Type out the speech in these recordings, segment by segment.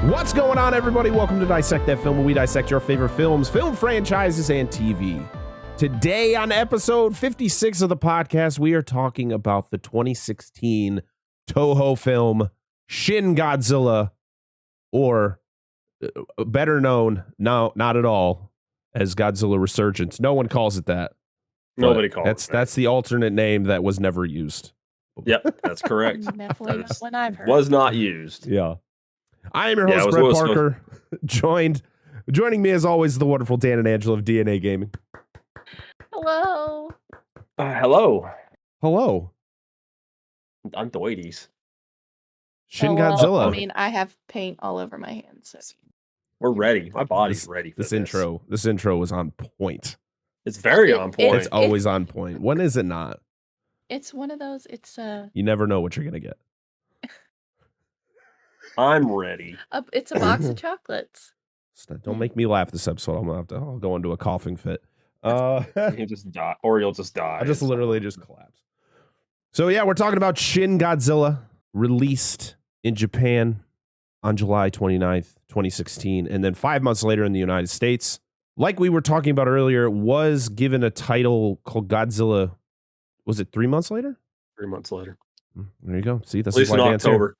What's going on, everybody? Welcome to Dissect That Film, where we dissect your favorite films, film franchises, and TV. Today on episode 56 of the podcast, we are talking about the 2016 Toho film Shin Godzilla, or better known, no, not at all, as Godzilla Resurgence. No one calls it that. Nobody calls it that. That's the alternate name that was never used. Yep, that's correct. Definitely not one I've heard. Was not used. Yeah. I am your host, Brett Parker. Joining me as always, the wonderful Dan and Angela of DNA Gaming. Hello. Hello. Hello. I'm Doides. Shin Hello. Godzilla. I mean, I have paint all over my hands. So. We're ready. My body's ready for this. This intro was on point. It's very on point. It's always on point. When is it not? It's one of those. It's You never know what you're gonna get. I'm ready. It's a box of chocolates. Don't make me laugh this episode. I'll go into a coughing fit. You just die, or you'll just die. I just literally just collapse. So yeah, we're talking about Shin Godzilla, released in Japan on July 29th, 2016, and then 5 months later in the United States. Like we were talking about earlier, was given a title called Godzilla. Was it 3 months later? 3 months later. There you go. See, that's at least in October.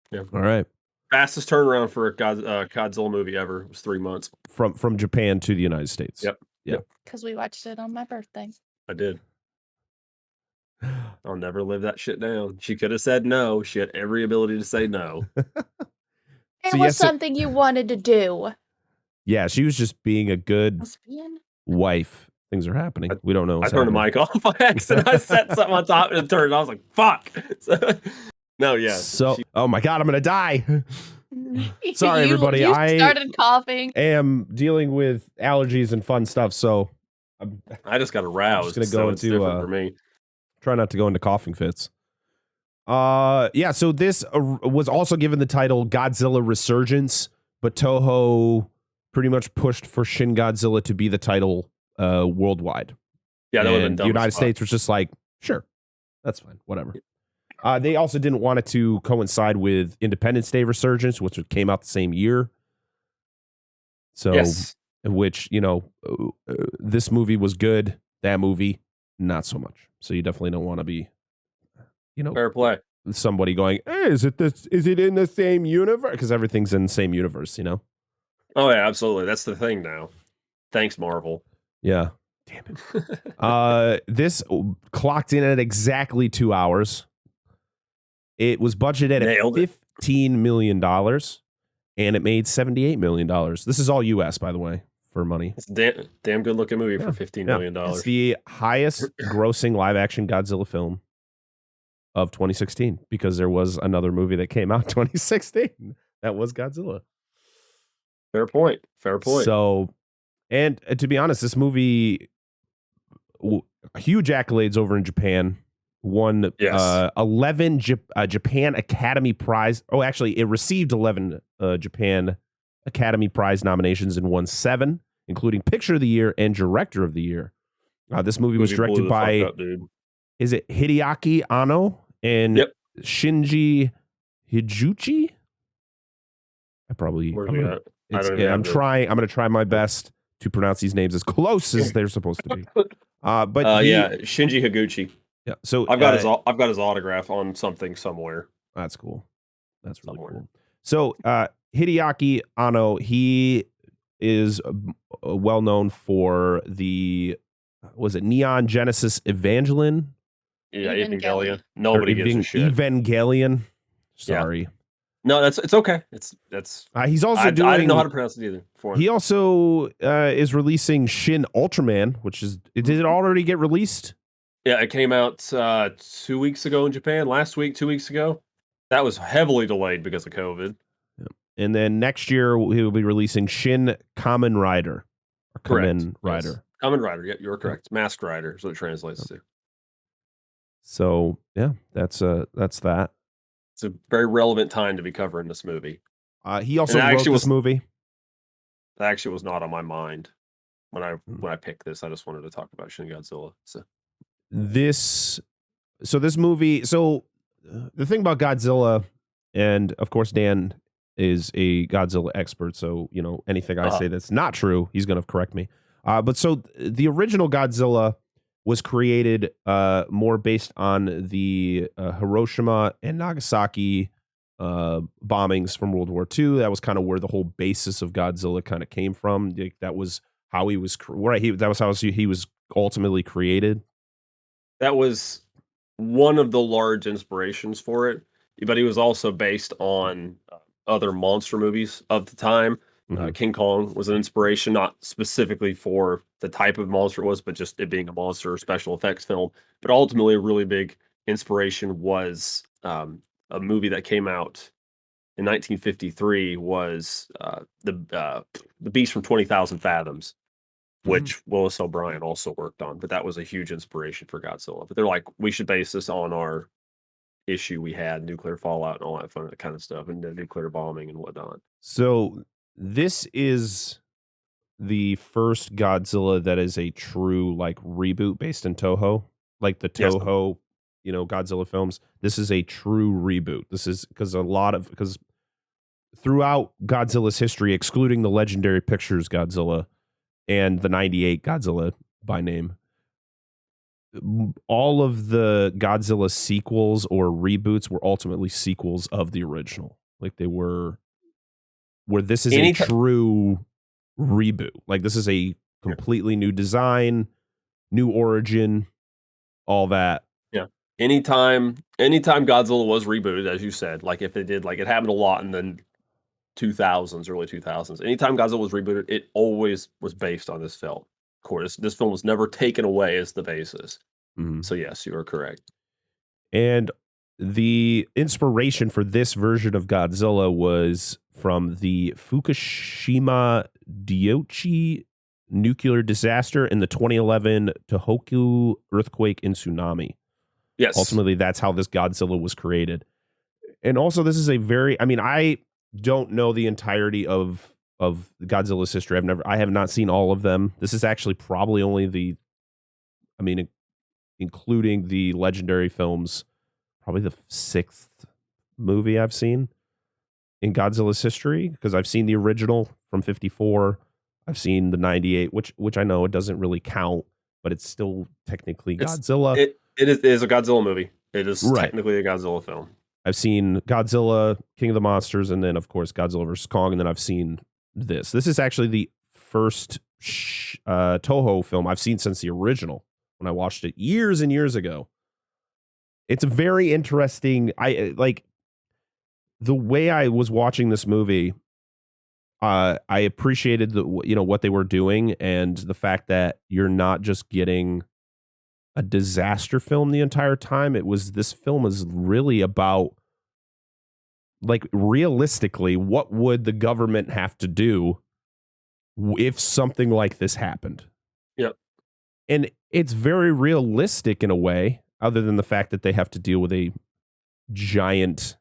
Yeah. All right. Fastest turnaround for a Godzilla movie ever. It was 3 months from Japan to the United States. Yep. Because we watched it on my birthday. I did. I'll never live that shit down. She could have said no. She had every ability to say no. It was something you wanted to do. Yeah, she was just being a good wife. Things are happening. We don't know. I turned the mic off by accident. I set something on top and it turned. I was like, "Fuck!" No, yeah. So, oh my god, I'm gonna die. Sorry, everybody. You started coughing. I am dealing with allergies and fun stuff, so I just got aroused. Just gonna go into for me. Try not to go into coughing fits. Yeah. So this was also given the title Godzilla Resurgence, but Toho pretty much pushed for Shin Godzilla to be the title worldwide. Yeah, that would have been dumb. The United States was just like, sure, that's fine, whatever. They also didn't want it to coincide with Independence Day Resurgence, which came out the same year. So, yes. Which, this movie was good. That movie, not so much. So you definitely don't want to be, fair play. Somebody going, hey, is it in the same universe? Because everything's in the same universe, Oh, yeah, absolutely. That's the thing now. Thanks, Marvel. Yeah. Damn it. This clocked in at exactly 2 hours. It was budgeted at $15 million, and it made $78 million. This is all U.S., by the way, for money. It's a damn good-looking movie for $15 million. It's the highest grossing live-action Godzilla film of 2016, because there was another movie that came out in 2016 that was Godzilla. Fair point. So, and to be honest, this movie, huge accolades over in Japan. Won 11 Japan Academy Prize. Oh, actually, it received 11 Japan Academy Prize nominations and won 7, including Picture of the Year and Director of the Year. This movie was directed by, is it Hideaki Anno and Shinji Higuchi? I'm going to try my best to pronounce these names as close as they're supposed to be. Shinji Higuchi. Yeah, so I've got his autograph on something somewhere. That's cool. That's really cool. So Hideaki Anno, he is well known for was it Neon Genesis Evangelion? Yeah, Evangelion. Nobody gives a shit. Evangelion. Sorry. Yeah. No, it's okay. That's he's also doing. I didn't know how to pronounce it either. He also is releasing Shin Ultraman, did it already get released? Yeah, it came out 2 weeks ago in Japan. Last week, 2 weeks ago. That was heavily delayed because of COVID. Yeah. And then next year, he will be releasing Shin Kamen Rider. Kamen Rider. Yes. Kamen Rider, yeah, you're correct. Masked Rider is what it translates to. So, yeah, that's that. It's a very relevant time to be covering this movie. He also wrote this movie. That actually was not on my mind when I picked this. I just wanted to talk about Shin Godzilla. This movie. So the thing about Godzilla, and of course, Dan, is a Godzilla expert, so anything I say that's not true, he's going to correct me. But so the original Godzilla was created more based on the Hiroshima and Nagasaki bombings from World War II. That was kind of where the whole basis of Godzilla kind of came from. That was how he was that was how he was ultimately created. That was one of the large inspirations for it, but he was also based on other monster movies of the time. King Kong was an inspiration, not specifically for the type of monster it was, but just it being a monster special effects film. But ultimately, a really big inspiration was a movie that came out in 1953 was the Beast from 20,000 Fathoms, which Willis O'Brien also worked on. But that was a huge inspiration for Godzilla. But they're like, we should base this on our issue we had, nuclear fallout and all that fun kind of stuff, and the nuclear bombing and whatnot. So this is the first Godzilla that is a true like reboot based in Toho, like the Toho, Godzilla films. This is a true reboot. This is because throughout Godzilla's history, excluding the Legendary Pictures Godzilla and the 98 Godzilla by name, all of the Godzilla sequels or reboots were ultimately sequels of the original. Like they were, where this is a true reboot. Like this is a completely new design, new origin, all that. Yeah. Anytime Godzilla was rebooted, as you said, like if they did, like it happened a lot in the 2000s, early 2000s. Anytime Godzilla was rebooted, it always was based on this film. Of course, this film was never taken away as the basis. So yes, you are correct. And the inspiration for this version of Godzilla was from the Fukushima Daiichi nuclear disaster and the 2011 Tohoku earthquake and tsunami. Yes. Ultimately, that's how this Godzilla was created. And also, this is I don't know the entirety of Godzilla's history. I have not seen all of them. This is actually probably only including the Legendary films, probably the 6th movie I've seen in Godzilla's history, because I've seen the original from 54. I've seen the 98, which I know it doesn't really count, but it's still technically Godzilla. It is a Godzilla movie. It is technically a Godzilla film. I've seen Godzilla, King of the Monsters, and then, of course, Godzilla vs. Kong, and then I've seen this. This is actually the first Toho film I've seen since the original, when I watched it years and years ago. It's very interesting. I like the way I was watching this movie. I appreciated what they were doing, and the fact that you're not just getting a disaster film the entire time. This film is really about, like, realistically, what would the government have to do if something like this happened? Yep. And it's very realistic in a way, other than the fact that they have to deal with a giant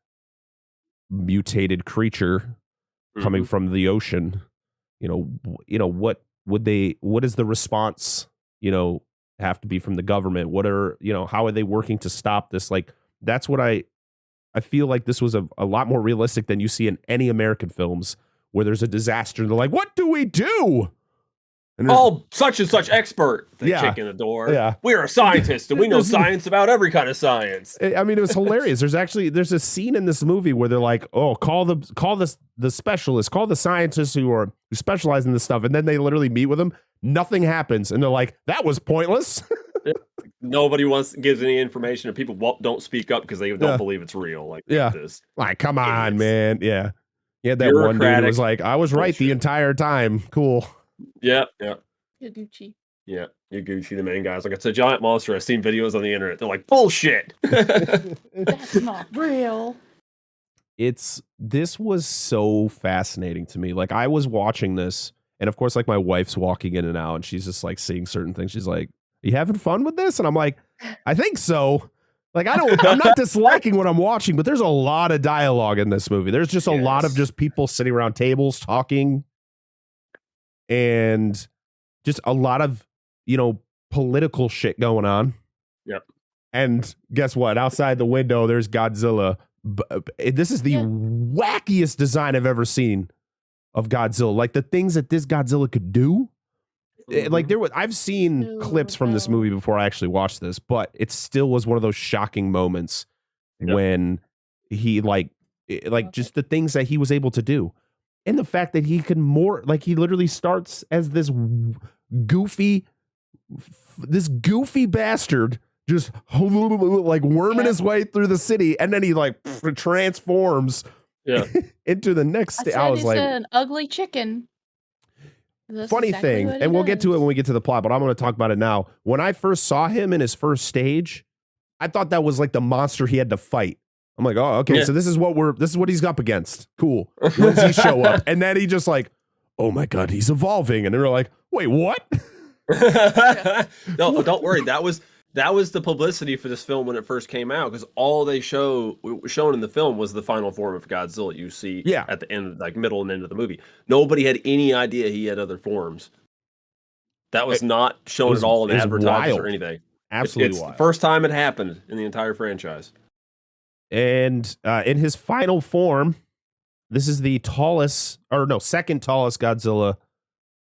mutated creature coming from the ocean. What is the response, have to be from the government? How are they working to stop this? Like, that's what I feel like this was a lot more realistic than you see in any American films, where there's a disaster and they're like, what do we do? And such and such expert. They kick in the door. Yeah. We're a scientist and we know science about every kind of science. I mean, it was hilarious. There's a scene in this movie where they're like, oh, call the specialists, call the scientists who specialize in this stuff. And then they literally meet with them. Nothing happens. And they're like, that was pointless. Nobody gives any information, and people don't speak up because they don't believe it's real. Like this. Like, come on, man. Yeah. Yeah. That one dude who was like, I was right the entire time. Cool. Yeah. Yaguchi. Yeah. Yaguchi, the main guy's like, it's a giant monster. I've seen videos on the internet. They're like, bullshit. That's not real. This was so fascinating to me. Like, I was watching this, and of course, like, my wife's walking in and out, and she's just like seeing certain things. She's like, are you having fun with this? And I'm like, I think so. Like, I'm not disliking what I'm watching, but there's a lot of dialogue in this movie. There's just a lot of just people sitting around tables talking, and just a lot of, political shit going on. Yep. And guess what? Outside the window, there's Godzilla This is the wackiest design I've ever seen of Godzilla. Like the things that this Godzilla could do. Like I've seen clips from this movie before I actually watched this, but it still was one of those shocking moments when he like just the things that he was able to do. And the fact that he can he literally starts as this goofy bastard just like worming his way through the city, and then he like transforms into the next stage. I was like, an ugly chicken. That's funny thing, and we'll get to it when we get to the plot, but I'm going to talk about it now. When I first saw him in his first stage, I thought that was like the monster he had to fight. I'm like, oh, okay, so this is what he's up against. Cool. When does he show up? And then he just like, oh my God, he's evolving. And they were like, wait, what? No, don't worry. That was the publicity for this film when it first came out, because all they shown in the film was the final form of Godzilla you see at the end, like middle and end of the movie. Nobody had any idea he had other forms. That was not shown at all in advertisements or anything. Absolutely it's the first time it happened in the entire franchise. And in his final form, this is the second tallest Godzilla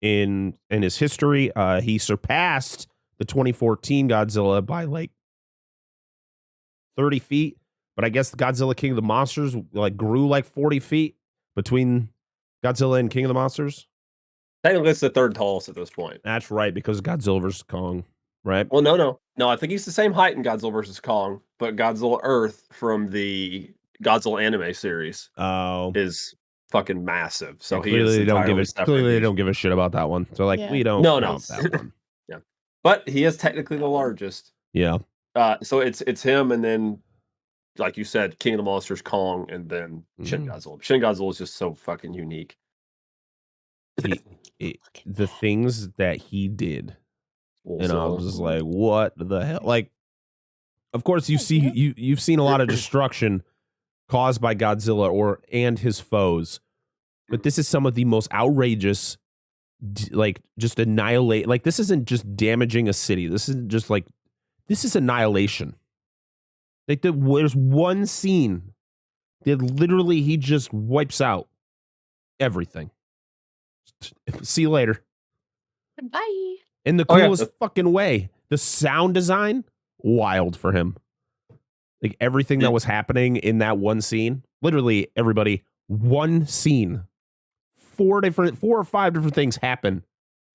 in his history. He surpassed the 2014 Godzilla by like 30 feet. But I guess the Godzilla King of the Monsters like grew like 40 feet between Godzilla and King of the Monsters. Technically, it's the third tallest at this point. That's right, because of Godzilla vs. Kong, right? Well, no. I think he's the same height in Godzilla vs. Kong, but Godzilla Earth from the Godzilla anime series is fucking massive. So clearly they don't give a shit about that one. So like we don't count that one. But he is technically the largest. Yeah. So it's him, and then, like you said, King of the Monsters, Kong, and then Shin Godzilla. Shin Godzilla is just so fucking unique. The things that he did, and I was just like, what the hell? Like, of course, you've seen a lot of destruction caused by Godzilla and his foes, but this is some of the most outrageous. Like just annihilate, like this isn't just damaging a city, this is annihilation. Like there's one scene that literally he just wipes out everything. See you later. Bye. In the coolest fucking way. The sound design, wild for him. Like everything that was happening in that one scene, literally everybody, one scene. 4 or 5 different things happen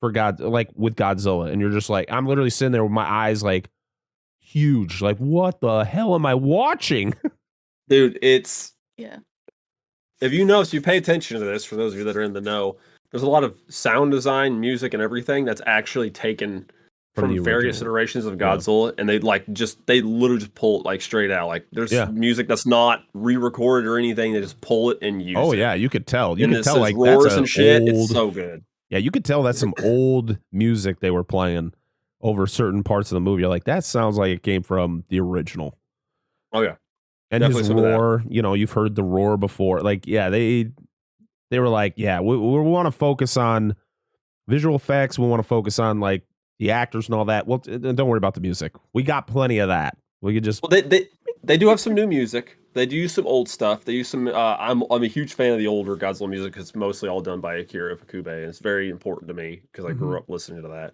with Godzilla, and you're just like, I'm literally sitting there with my eyes like huge, like what the hell am I watching? Dude, it's if you notice, you pay attention to this, for those of you that are in the know, there's a lot of sound design, music, and everything that's actually taken from various iterations of Godzilla, and they literally just pull it like straight out. Like there's music that's not re-recorded or anything; they just pull it and use it. Oh yeah, you could tell. You could tell like roars that's and shit. Old, it's so good. Yeah, you could tell that's some old music they were playing over certain parts of the movie. You're like, that sounds like it came from the original. Oh yeah, and his roar. You know, you've heard the roar before. Like, yeah, they were like, yeah, we want to focus on visual effects. We want to focus on like the actors and all that. Well, don't worry about the music. We got plenty of that. We could just. Well, they do have some new music. They do use some old stuff. They use some. I'm a huge fan of the older Godzilla music, because it's mostly all done by Akira Ifukube, and it's very important to me because I grew up listening to that.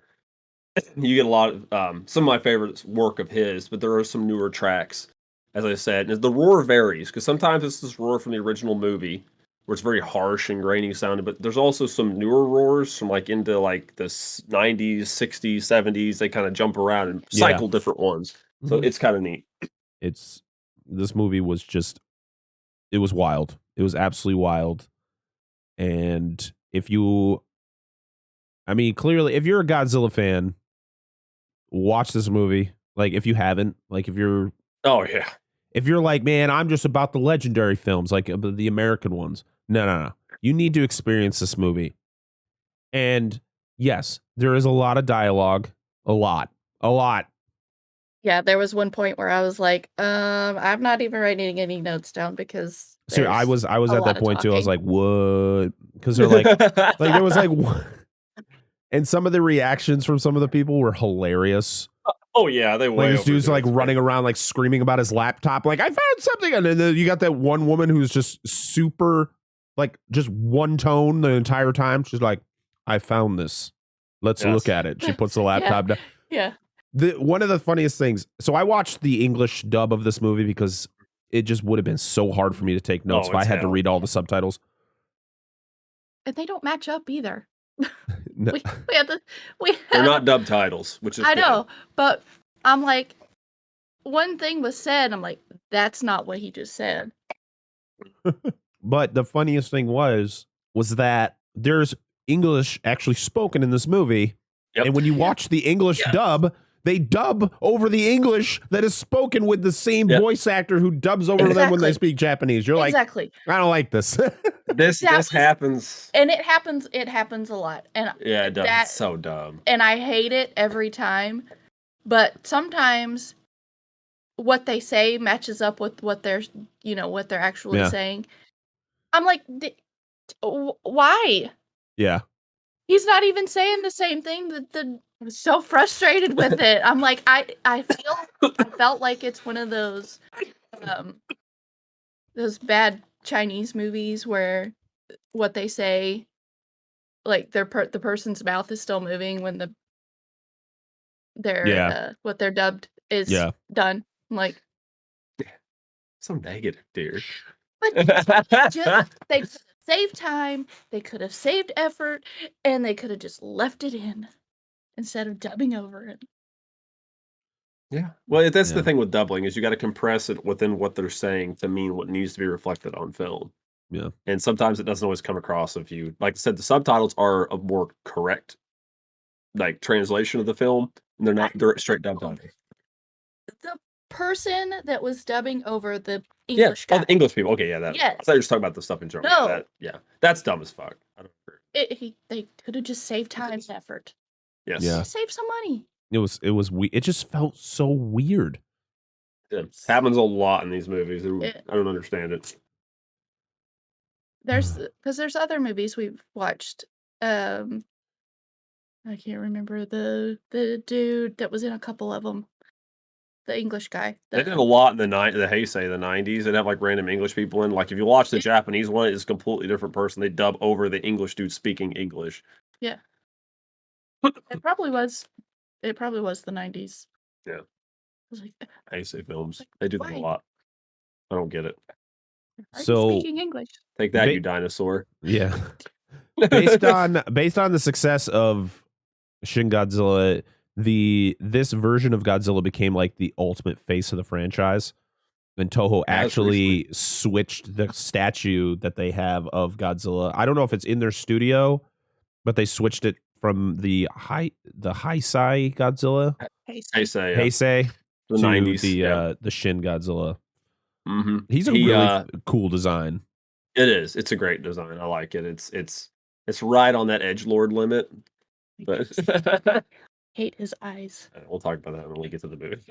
You get a lot of some of my favorite work of his, but there are some newer tracks. As I said, and the roar varies, because sometimes it's this roar from the original movie, where it's very harsh and grainy sounding, but there's also some newer roars from like into like the 90s, 60s, 70s. They kind of jump around and cycle different ones. So it's kind of neat. This movie was it was wild. It was absolutely wild. And clearly, if you're a Godzilla fan, watch this movie. Like if you haven't, like if you're like, man, I'm just about the legendary films, like the American ones. No. You need to experience this movie. And yes, there is a lot of dialogue. A lot. Yeah, there was one point where I was like, I'm not even writing any notes down, because so I was at that point too. I was like, what? Because they're like there was like what? And some of the reactions from some of the people were hilarious. Oh yeah, they like this dude's like running around like screaming about his laptop, like I found something, and then you got that one woman who's just super like just one tone the entire time. She's like, I found this. Let's look at it. She puts the laptop down. Yeah. One of the funniest things. So I watched the English dub of this movie because it just would have been so hard for me to take notes if I had to read all the subtitles. And they don't match up either. No. They're not dub titles, which is I know, but I'm like, one thing was said, I'm like, that's not what he just said. But the funniest thing was that there's English actually spoken in this movie. Yep. And when you watch the English dub, they dub over the English that is spoken with the same voice actor who dubs over them when they speak Japanese. You're like, I don't like this. This happens. And it happens a lot. And yeah, it does. It's so dumb. And I hate it every time. But sometimes what they say matches up with what they're actually saying. I'm like, why? Yeah. He's not even saying the same thing. I'm so frustrated with it. I'm like, I felt like it's one of those bad Chinese movies where what they say, like the person's mouth is still moving when what they're dubbed is done. I'm like, so negative, dear. But they could have saved time, they could have saved effort, and they could have just left it in instead of dubbing over it. Yeah. Well, that's the thing with doubling is you got to compress it within what they're saying to mean what needs to be reflected on film. Yeah. And sometimes it doesn't always come across if you, like I said, the subtitles are a more correct, like, translation of the film, and they're not straight dub titles. The person that was dubbing over the English guy. The English people. Okay, that. Yes. I thought you were just talking about the stuff in German. No. That's dumb as fuck. I don't agree. They could have just saved time and effort. Yes. Yeah. Save some money. It was it just felt so weird. It happens a lot in these movies. I don't understand it. There's other movies we've watched. I can't remember the dude that was in a couple of them. The English guy. They did a lot in the Heisei, the 90s. They'd have like random English people in. Like if you watch the Japanese one, it's a completely different person. They dub over the English dude speaking English. Yeah. It probably was the 90s. Yeah. I was like, Heisei films. They do that a lot. I don't get it. So speaking English. Take that, you dinosaur. Yeah. based on the success of Shin Godzilla, this version of Godzilla became like the ultimate face of the franchise, and Toho actually switched the statue that they have of Godzilla. I don't know if it's in their studio, but they switched it from the Heisei Godzilla, Heisei, the 90s, the Shin Godzilla. Mm-hmm. He's a really cool design. It is. It's a great design. I like it. It's right on that edgelord limit. But hate his eyes. We'll talk about that when we get to the movie.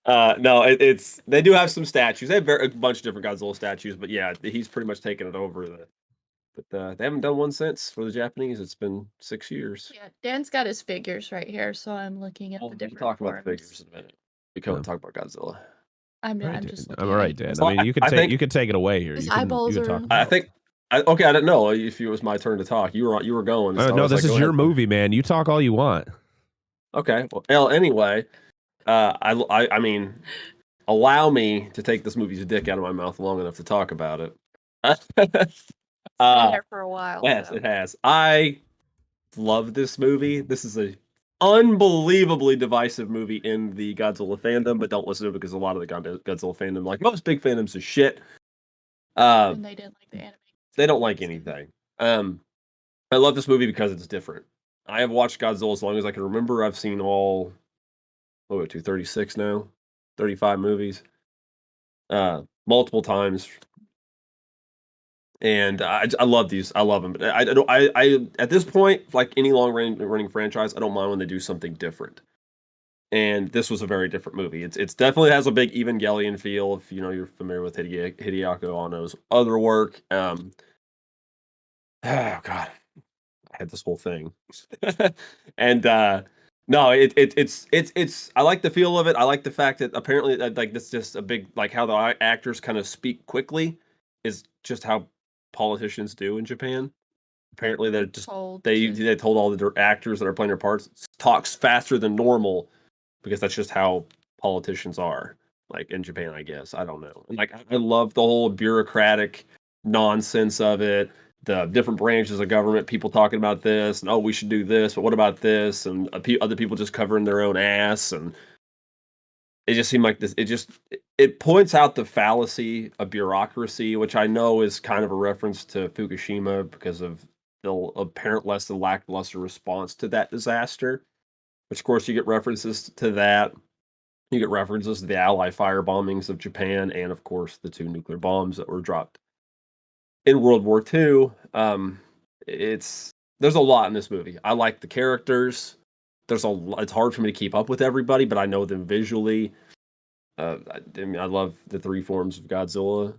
No, it's they do have some statues. They have a bunch of different Godzilla statues, but yeah, he's pretty much taken it over. But they haven't done one since for the Japanese. It's been 6 years. Yeah, Dan's got his figures right here, so I'm looking at the different. We'll talk about the figures in a minute. We can't talk about Godzilla. I'm just looking. I'm all right, Dan. I mean, you can take it away here. His eyeballs are. I think. Okay, I didn't know if it was my turn to talk. You were going. So no, this is your movie, man. You talk all you want. Okay. Well, anyway, I mean, allow me to take this movie's dick out of my mouth long enough to talk about it. It's been there for a while. Yes, it has. I love this movie. This is a unbelievably divisive movie in the Godzilla fandom, but don't listen to it because a lot of the Godzilla fandom, like most big fandoms, is shit. And they didn't like the anime. They don't like anything. I love this movie because it's different. I have watched Godzilla as long as I can remember. I've seen all, 36 now, 35 movies, multiple times, and I love these. I love them. But I at this point, like any long running franchise, I don't mind when they do something different. And this was a very different movie. It's definitely has a big Evangelion feel. If you're familiar with Hideaki Anno's other work. Oh God, I had this whole thing, and No, it's. I like the feel of it. I like the fact that apparently, like, this just a big, like, how the actors kind of speak quickly is just how politicians do in Japan. Apparently, they're just they told all the actors that are playing their parts talks faster than normal because that's just how politicians are. Like in Japan, I guess. I don't know. Like, I love the whole bureaucratic nonsense of it. The different branches of government, people talking about this, and oh, we should do this, but what about this? And other people just covering their own ass, and it just seemed like this. It points out the fallacy of bureaucracy, which I know is kind of a reference to Fukushima because of the apparent less than lackluster response to that disaster. Which, of course, you get references to that. You get references to the Allied fire bombings of Japan, and of course, the 2 nuclear bombs that were dropped in World War II. There's a lot in this movie. I like the characters. It's hard for me to keep up with everybody, but I know them visually. I love the 3 forms of Godzilla.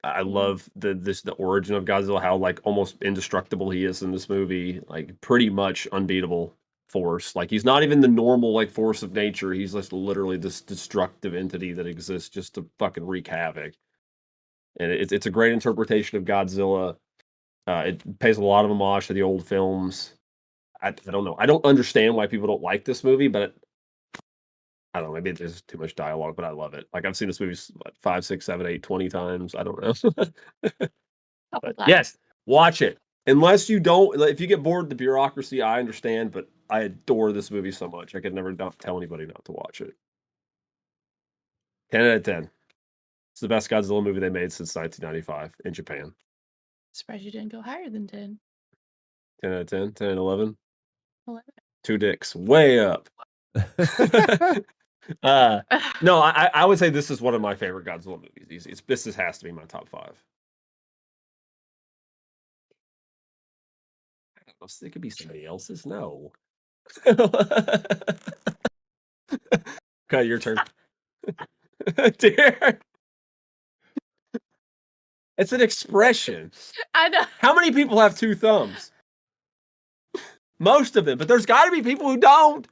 I love the origin of Godzilla, how like almost indestructible he is in this movie, like pretty much unbeatable force. Like he's not even the normal like force of nature. He's just literally this destructive entity that exists just to fucking wreak havoc. And it's a great interpretation of Godzilla. It pays a lot of homage to the old films. I don't know. I don't understand why people don't like this movie, but I don't know. Maybe there's too much dialogue, but I love it. Like I've seen this movie 5, 6, 7, 8, 20 times. I don't know. But yes, watch it. Unless you don't, if you get bored of the bureaucracy, I understand, but I adore this movie so much. I could never tell anybody not to watch it. 10 out of 10. It's the best Godzilla movie they made since 1995 in Japan. Surprised you didn't go higher than 10. 10 out of 10, 10 and 11. 11. 2 dicks, way up. No, I would say this is one of my favorite Godzilla movies. Easy. This has to be my top 5. It could be somebody else's. No. Okay, your turn. Dear. It's an expression. I know. How many people have 2 thumbs? Most of them, but there's got to be people who don't.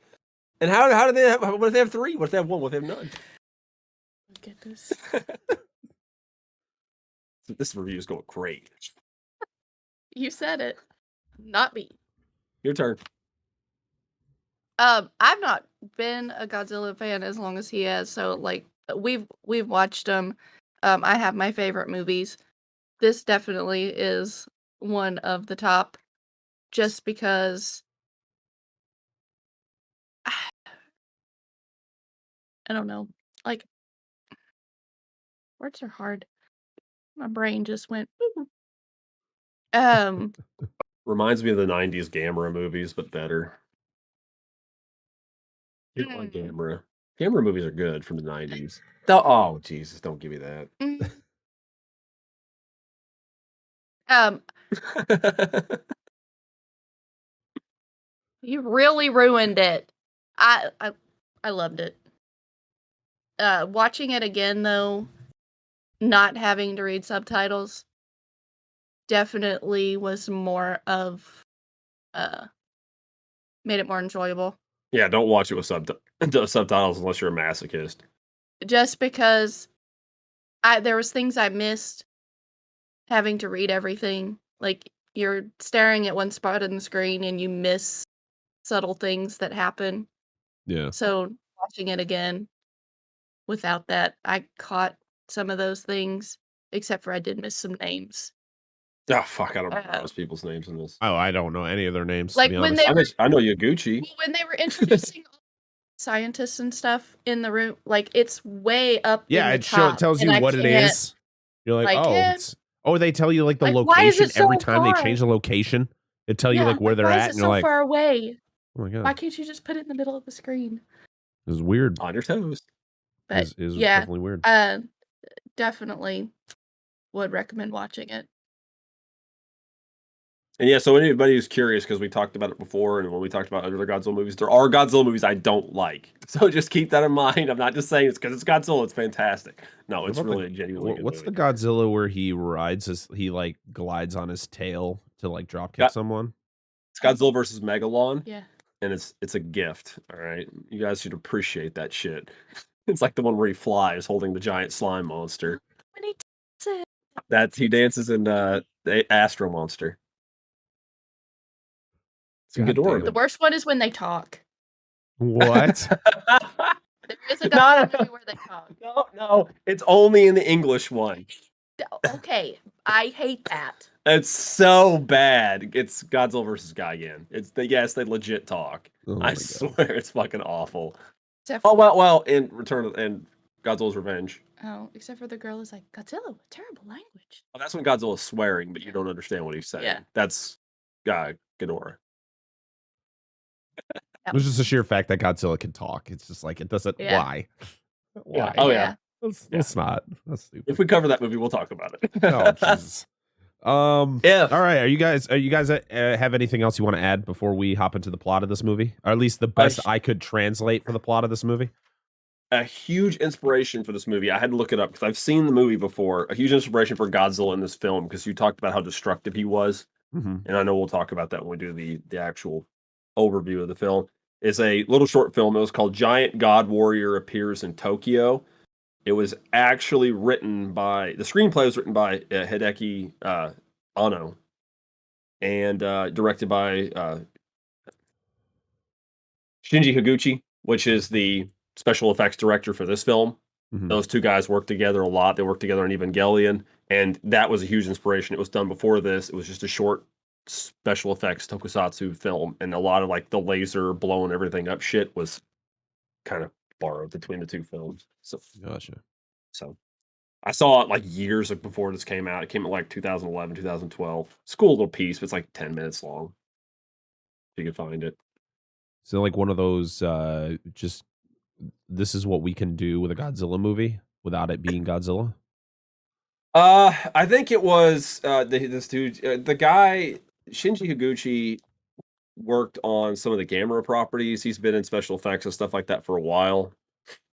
And how do they have? What if they have 3? What if they have 1? What if they have none? Goodness. This review is going great. You said it, not me. Your turn. I've not been a Godzilla fan as long as he has, so like we've watched them. I have my favorite movies. This definitely is one of the top, just because I don't know, like words are hard. My brain just went. Reminds me of the 90s Gamera movies, but better. You like Gamera. Gamera movies are good from the 90s. Oh, Jesus, don't give me that. You really ruined it. I loved it. Watching it again though, not having to read subtitles definitely was more of made it more enjoyable. Yeah, don't watch it with subtitles unless you're a masochist. Just because there was things I missed having to read everything. Like you're staring at one spot on the screen and you miss subtle things that happen. Yeah. So watching it again without that, I caught some of those things, except for I did miss some names. Oh, fuck, I don't remember those people's names in this. Oh, I don't know any of their names, like to be when honest. I know Yaguchi. When they were introducing scientists and stuff in the room, like it tells you what it is. You're like, they tell you like the location every time they change the location. It tell you like where they're at, and you're like, far away. Oh my god! Why can't you just put it in the middle of the screen? It's weird. On your toes. But is definitely weird. Definitely would recommend watching it. And yeah, so anybody who's curious, because we talked about it before, and when we talked about other Godzilla movies, there are Godzilla movies I don't like. So just keep that in mind. I'm not just saying it's because it's Godzilla. It's fantastic. No, it's really genuinely good. What's the Godzilla where he rides he like glides on his tail to like drop kick someone? It's Godzilla versus Megalon. Yeah. and it's a gift. All right, you guys should appreciate that shit. It's like the one where he flies holding the giant slime monster. When he dances. He dances in the Astro Monster. It's a God Ghidorah. damn. The worst one is when they talk. What? There is a Godzilla movie where they talk. No, it's only in the English one. Okay, I hate that. It's so bad. It's Godzilla versus Gigan. They legit talk. Oh my I God. swear it's fucking awful. Except Oh for, well, in and Godzilla's Revenge. except for the girl is like, Godzilla, what terrible language. Well, that's when Godzilla's swearing, but you don't understand what he's saying. Yeah. That's Ghidorah. It was just a sheer fact that Godzilla can talk. It's just like, it doesn't. Yeah. Why? Why? Oh yeah. Let's not. That's stupid. If we cover that movie, we'll talk about it. Oh Jesus. Yeah. All right. Are you guys have anything else you want to add before we hop into the plot of this movie, or at least the best I could translate for the plot of this movie? A huge inspiration for this movie. I had to look it up because I've seen the movie before. A huge inspiration for Godzilla in this film because you talked about how destructive he was, and I know we'll talk about that when we do the actual overview of the film. Is a little short film. It was called Giant God Warrior Appears in Tokyo. It was actually written by the screenplay was written by Hideki Anno and directed by Shinji Higuchi, which is the special effects director for this film. Those two guys worked together a lot. They worked together on Evangelion, and that was a huge inspiration. It was done before this. It was just a short special effects tokusatsu film, and a lot of like the laser blowing everything up shit was kind of borrowed between the two films. So Gotcha. So I saw it like years before this came out. It came out like 2011, 2012. It's a cool little piece, but it's like 10 minutes long. If you can find it. So like one of those just this is what we can do with a Godzilla movie without it being Godzilla? I think it was this dude, the guy Shinji Higuchi worked on some of the Gamera properties. He's been in special effects and stuff like that for a while.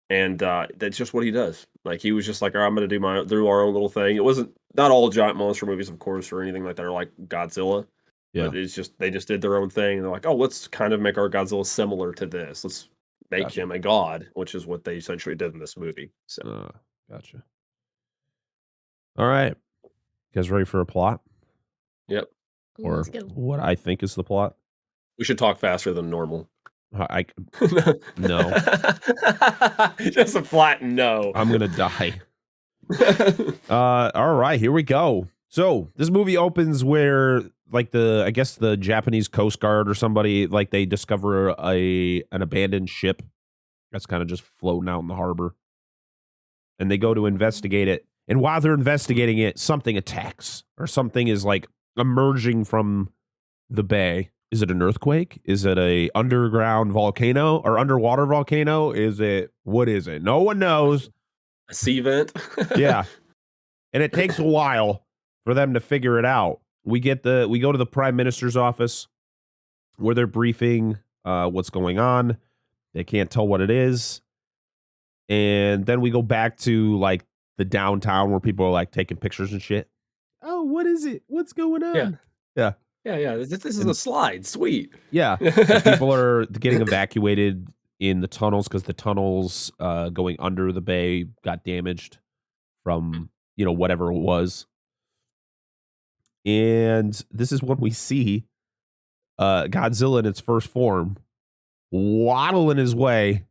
And that's just what he does. Like he was just like, I'm going to do our own little thing. It wasn't not all giant monster movies, of course, or anything like that are like Godzilla. Yeah. But it's just they just did their own thing. And they're like, oh, let's kind of make our Godzilla similar to this. Let's make him a god, which is what they essentially did in this movie. So gotcha. All right. You guys ready for a plot? Yep. Or what I think is the plot? We should talk faster than normal. No. Just a flat no. I'm gonna die. All right, here we go. So this movie opens where like I guess the Japanese Coast Guard or somebody, like they discover an abandoned ship that's kind of just floating out in the harbor, and they go to investigate it. And while they're investigating it, something attacks, or something is like emerging from the bay. Is it an earthquake? Is it a underground volcano or underwater volcano? What is it? No one knows. A sea vent? Yeah. And it takes a while for them to figure it out. We go to the Prime Minister's office where they're briefing what's going on. They can't tell what it is. And then we go back to like the downtown where people are like taking pictures and shit. Oh, what is it? What's going on? Yeah. Yeah. This is a slide. Sweet. Yeah. People are getting evacuated in the tunnels because the tunnels going under the bay got damaged from, whatever it was. And this is when we see Godzilla in its first form waddling his way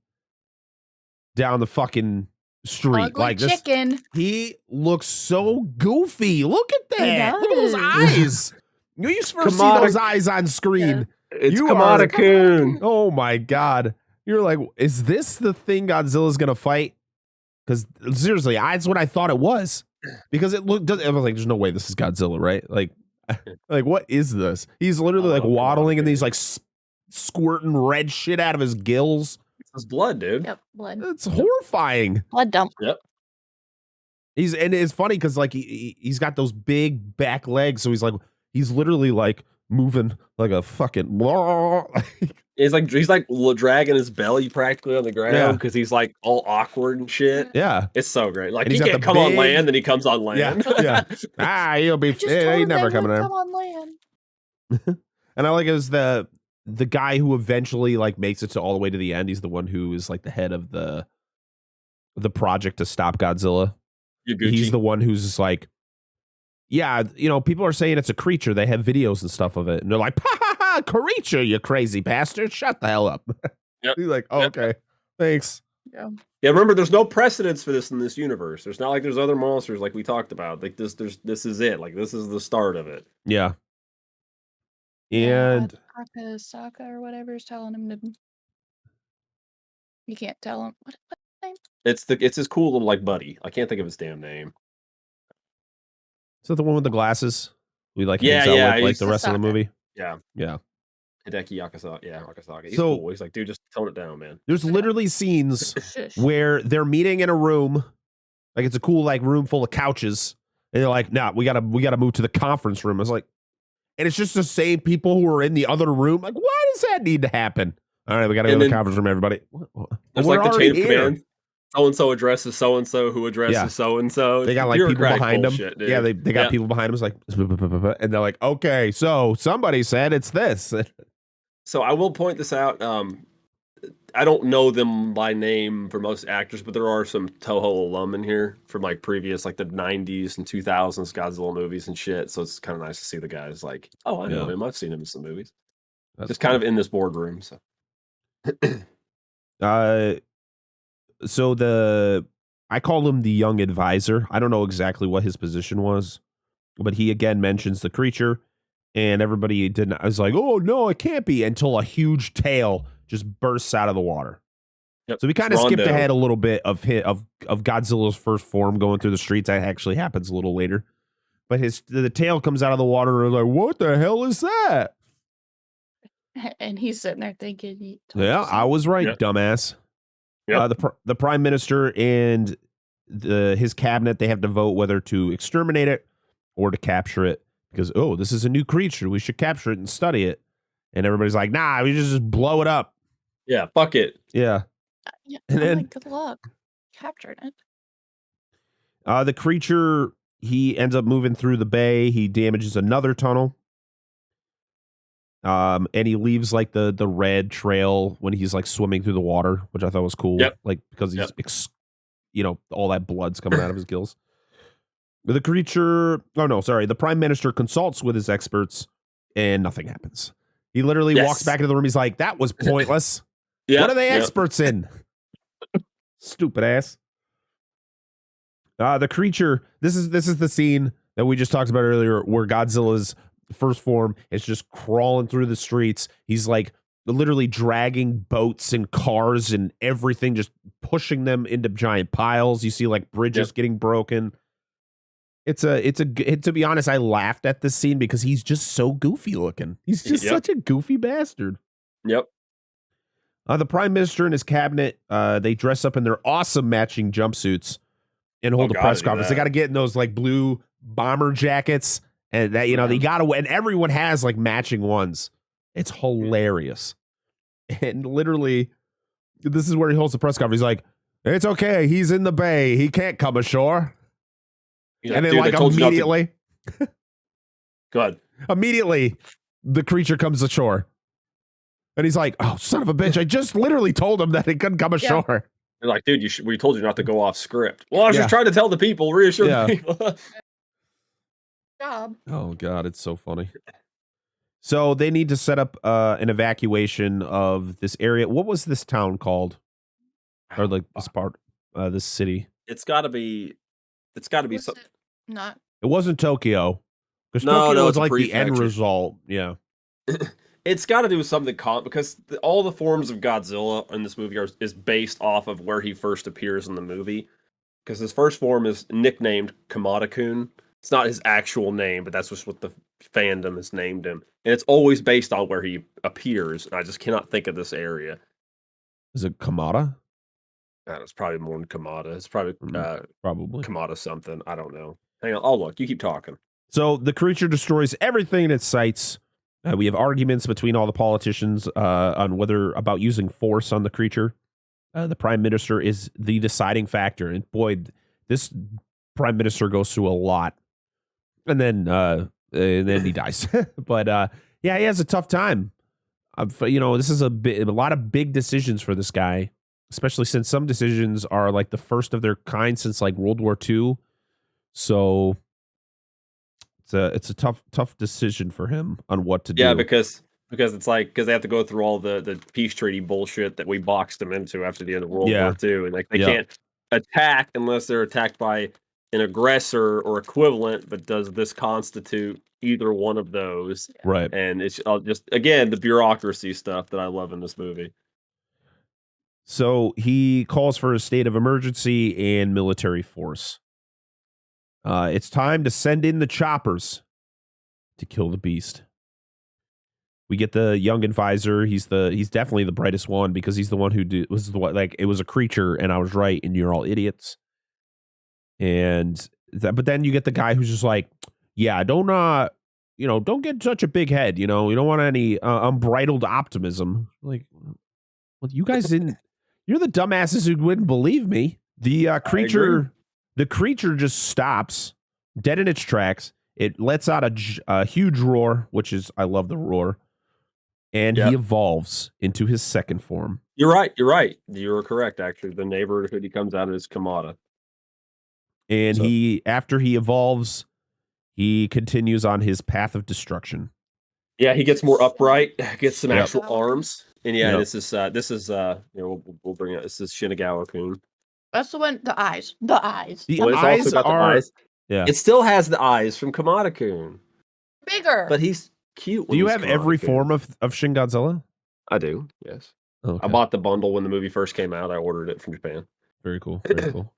down the fucking street. Ugly like this, chicken. He looks so goofy. Look at that. Look at those eyes. You used to first see those eyes on screen. Yeah. It's Kamada-kun. Oh my God. You're like, is this the thing Godzilla's going to fight? Because seriously, that's what I thought it was. Because I was like, there's no way this is Godzilla, right? Like what is this? He's literally like waddling and he's like squirting red shit out of his gills. It's blood, dude. Yep, blood. It's horrifying. Blood dump. Yep. And it's funny because like he's got those big back legs, so he's literally like moving like a fucking. He's like dragging his belly practically on the ground because he's like all awkward and shit. Yeah, it's so great. Like he can't come on land, then he comes on land. Yeah. He'll be. He never coming on land. And I like is the the guy who eventually like makes it to all the way to the end, he's the one who is like the head of the project to stop Godzilla. Yaguchi. He's the one who's just like, yeah, you know, people are saying it's a creature. They have videos and stuff of it, and they're like, "Ha ha ha, creature, you crazy bastard! Shut the hell up." Yep. He's like, "Oh, okay, thanks." Yeah. Yeah, remember, there's no precedence for this in this universe. There's not like there's other monsters like we talked about. Like this is it. Like this is the start of it. Yeah. And Akasaka or whatever is telling him to. You can't tell him what's his name. It's his cool little like buddy. I can't think of his damn name. is that the one with the glasses? We like Yeah, hangs out yeah, with, like he's the rest of the Sasaka. movie. Yeah. Yeah. Hideki Akasaka. Yeah, Akasaka. He's So- cool. He's like, dude, just tone it down, man. There's literally scenes Shush. where they're meeting in a room, like it's a cool like room full of couches, and they're like, "Nah, we gotta move to the conference room." I was like, and it's just the same people who are in the other room. Like, why does that need to happen? All right, we gotta go And to the then conference room, everybody. There's We're like the already chain of here. command. So and so addresses so and so who addresses Yeah. so and so. They got like people behind them. Yeah, they got Yeah. people behind them. It's like, and they're like, okay, so somebody said it's this. So I will point this out. I don't know them by name for most actors, but there are some Toho alum in here from like previous, like the 90s and 2000s Godzilla movies and shit. So it's kind of nice to see the guys like, oh, I know Yeah. him. I've seen him in some movies. That's Just kind of in this boardroom. So So I call him the young advisor. I don't know exactly what his position was, but he again mentions the creature, and everybody didn't. I was like, oh no, it can't be, until a huge tail just bursts out of the water. Yep. So we kind of skipped Rondo. ahead a little bit of Godzilla's first form going through the streets. That actually happens a little later, but the tail comes out of the water, and I was like, what the hell is that? And he's sitting there thinking. Yeah, I was right, Yep. dumbass. Yep. The prime minister and his cabinet, they have to vote whether to exterminate it or to capture it, because this is a new creature, we should capture it and study it. And everybody's like, nah, we just blow it up. yeah, fuck it. Yeah. Yeah, And then- like, good luck capturing it. The creature, he ends up moving through the bay. He damages another tunnel. And he leaves like the red trail when he's like swimming through the water, which I thought was cool. Yep. Like, because he's, all that blood's coming out of his gills. The creature, the prime minister consults with his experts, and nothing happens. He literally walks back into the room. He's like, that was pointless. Yeah. What are they experts in? Stupid ass. The creature, this is the scene that we just talked about earlier, where Godzilla's first form is just crawling through the streets. He's like literally dragging boats and cars and everything, just pushing them into giant piles. You see like bridges getting broken. To be honest, I laughed at this scene because he's just so goofy looking. He's just such a goofy bastard. Yep. The prime minister and his cabinet, they dress up in their awesome matching jumpsuits and hold a press conference. They got to get in those like blue bomber jackets, and that they got to. And everyone has like matching ones. It's hilarious. And literally, this is where he holds the press conference. He's like, "It's okay. He's in the bay. He can't come ashore." And then like immediately, go ahead. Immediately, the creature comes ashore. And he's like, oh, son of a bitch. I just literally told him that he couldn't come ashore. They're like, dude, we told you not to go off script. Well, I was just trying to tell the people, reassure the people. Job. Oh, God, it's so funny. So they need to set up an evacuation of this area. What was this town called? Or like this part, this city? It's got to be something. Not. It wasn't Tokyo. Because No, Tokyo was it's a like the end prefecture. result. Yeah. It's got to do with something because all the forms of Godzilla in this movie is based off of where he first appears in the movie. Because his first form is nicknamed Kamada-kun. It's not his actual name, but that's just what the fandom has named him. And it's always based on where he appears. And I just cannot think of this area. Is it Kamada? It's probably more than Kamada. It's probably Probably. Kamada something. I don't know. Hang on. I'll look. You keep talking. So the creature destroys everything in its sights. We have arguments between all the politicians on whether about using force on the creature. The prime minister is the deciding factor, and boy, this prime minister goes through a lot, and then he dies. But he has a tough time. This is a lot of big decisions for this guy, especially since some decisions are like the first of their kind since like World War II. So it's a tough decision for him on what to do. Yeah, because it's like they have to go through all the peace treaty bullshit that we boxed them into after the end of World War II, and like they can't attack unless they're attacked by an aggressor or equivalent. But does this constitute either one of those? Right. And it's just again the bureaucracy stuff that I love in this movie. So he calls for a state of emergency and military force. It's time to send in the choppers to kill the beast. We get the young advisor. He's definitely the brightest one because he's the one who it was a creature and I was right and you're all idiots. But then you get the guy who's just like, yeah, don't get such a big head. You don't want any unbridled optimism. Like, well, you guys didn't. You're the dumbasses who wouldn't believe me. The creature just stops dead in its tracks. It lets out a huge roar, which is, I love the roar. And he evolves into his second form. You're right. You're correct, actually. The neighborhood he comes out of is Kamada. And after he evolves, he continues on his path of destruction. Yeah, he gets more upright, gets some actual arms. And this is we'll bring it. This is Shinagawa-kun. That's the one. The eyes. The eyes. The eyes are. The eyes. Yeah. It still has the eyes from Kamada-kun. Bigger. But he's cute. Do you have every form of Shin Godzilla? I do. Yes. Okay. I bought the bundle when the movie first came out. I ordered it from Japan. Very cool. Very cool.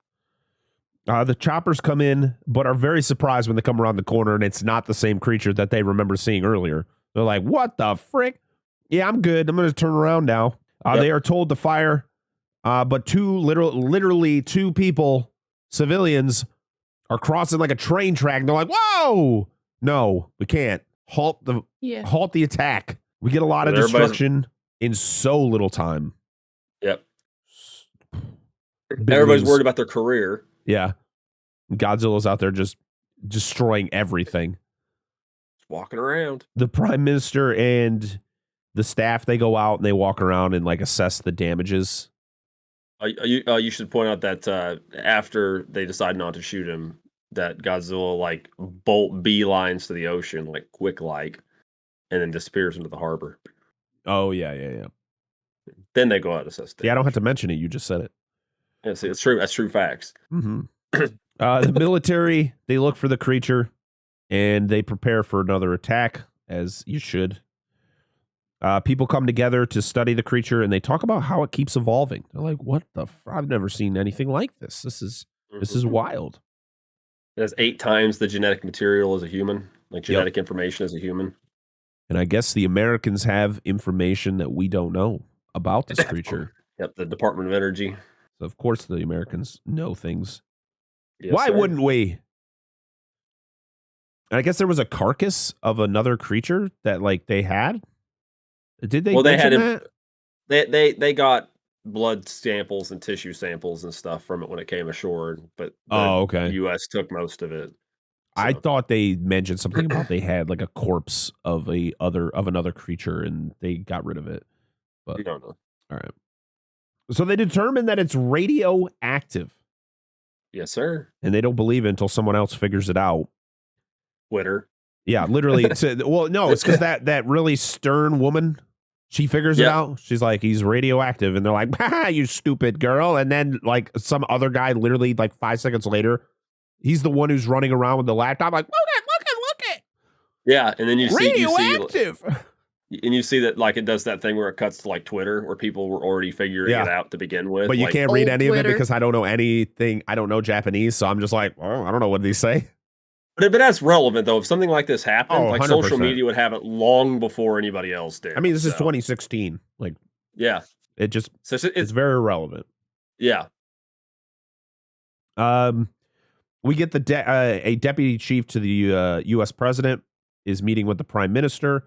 The choppers come in, but are very surprised when they come around the corner and it's not the same creature that they remember seeing earlier. They're like, "What the frick? Yeah, I'm good. I'm going to turn around now." They are told to fire, but literally two people, civilians, are crossing like a train track. And they're like, "Whoa! No, we can't. Halt the attack." We get a lot of destruction in so little time. Yep. Everybody's worried about their career. Yeah. Godzilla's out there just destroying everything. Just walking around. The prime minister and the staff, they go out and they walk around and like assess the damages. You should point out that after they decide not to shoot him, that Godzilla like bolt beelines to the ocean like quick like, and then disappears into the harbor. Oh yeah. Then they go out and assess. Yeah, I don't have to mention it. You just said it. Yeah, see, it's true. That's true facts. Mm-hmm. The military, they look for the creature and they prepare for another attack, as you should. People come together to study the creature and they talk about how it keeps evolving. They're like, "What the? I've never seen anything like this. This is wild." It has 8 times the genetic material as a human, like genetic information as a human. And I guess the Americans have information that we don't know about this creature. Yep, the Department of Energy. So of course the Americans know things. Yes, Why wouldn't we? And I guess there was a carcass of another creature that like they had. Did they? Well, they had that? They got blood samples and tissue samples and stuff from it when it came ashore, but the U.S. took most of it. So. I thought they mentioned something about they had like a corpse of another creature and they got rid of it. But we don't know. All right. So they determined that it's radioactive. Yes, sir. And they don't believe it until someone else figures it out. Twitter. Yeah, literally. It's because that really stern woman, she figures it out. She's like, "He's radioactive," and they're like, "Ha, you stupid girl!" And then like some other guy, literally like 5 seconds later, he's the one who's running around with the laptop, like, look it. Yeah, and then you see radioactive. And you see that like it does that thing where it cuts to like Twitter where people were already figuring it out to begin with. But you like, can't read any of it because I don't know anything. I don't know Japanese, so I'm just like, oh, I don't know what these say. But that's relevant though. If something like this happened, like 100%. Social media would have it long before anybody else did. I mean, this is 2016. Like, yeah, it just it's very relevant. Yeah. We get a deputy chief to the U.S. president is meeting with the prime minister.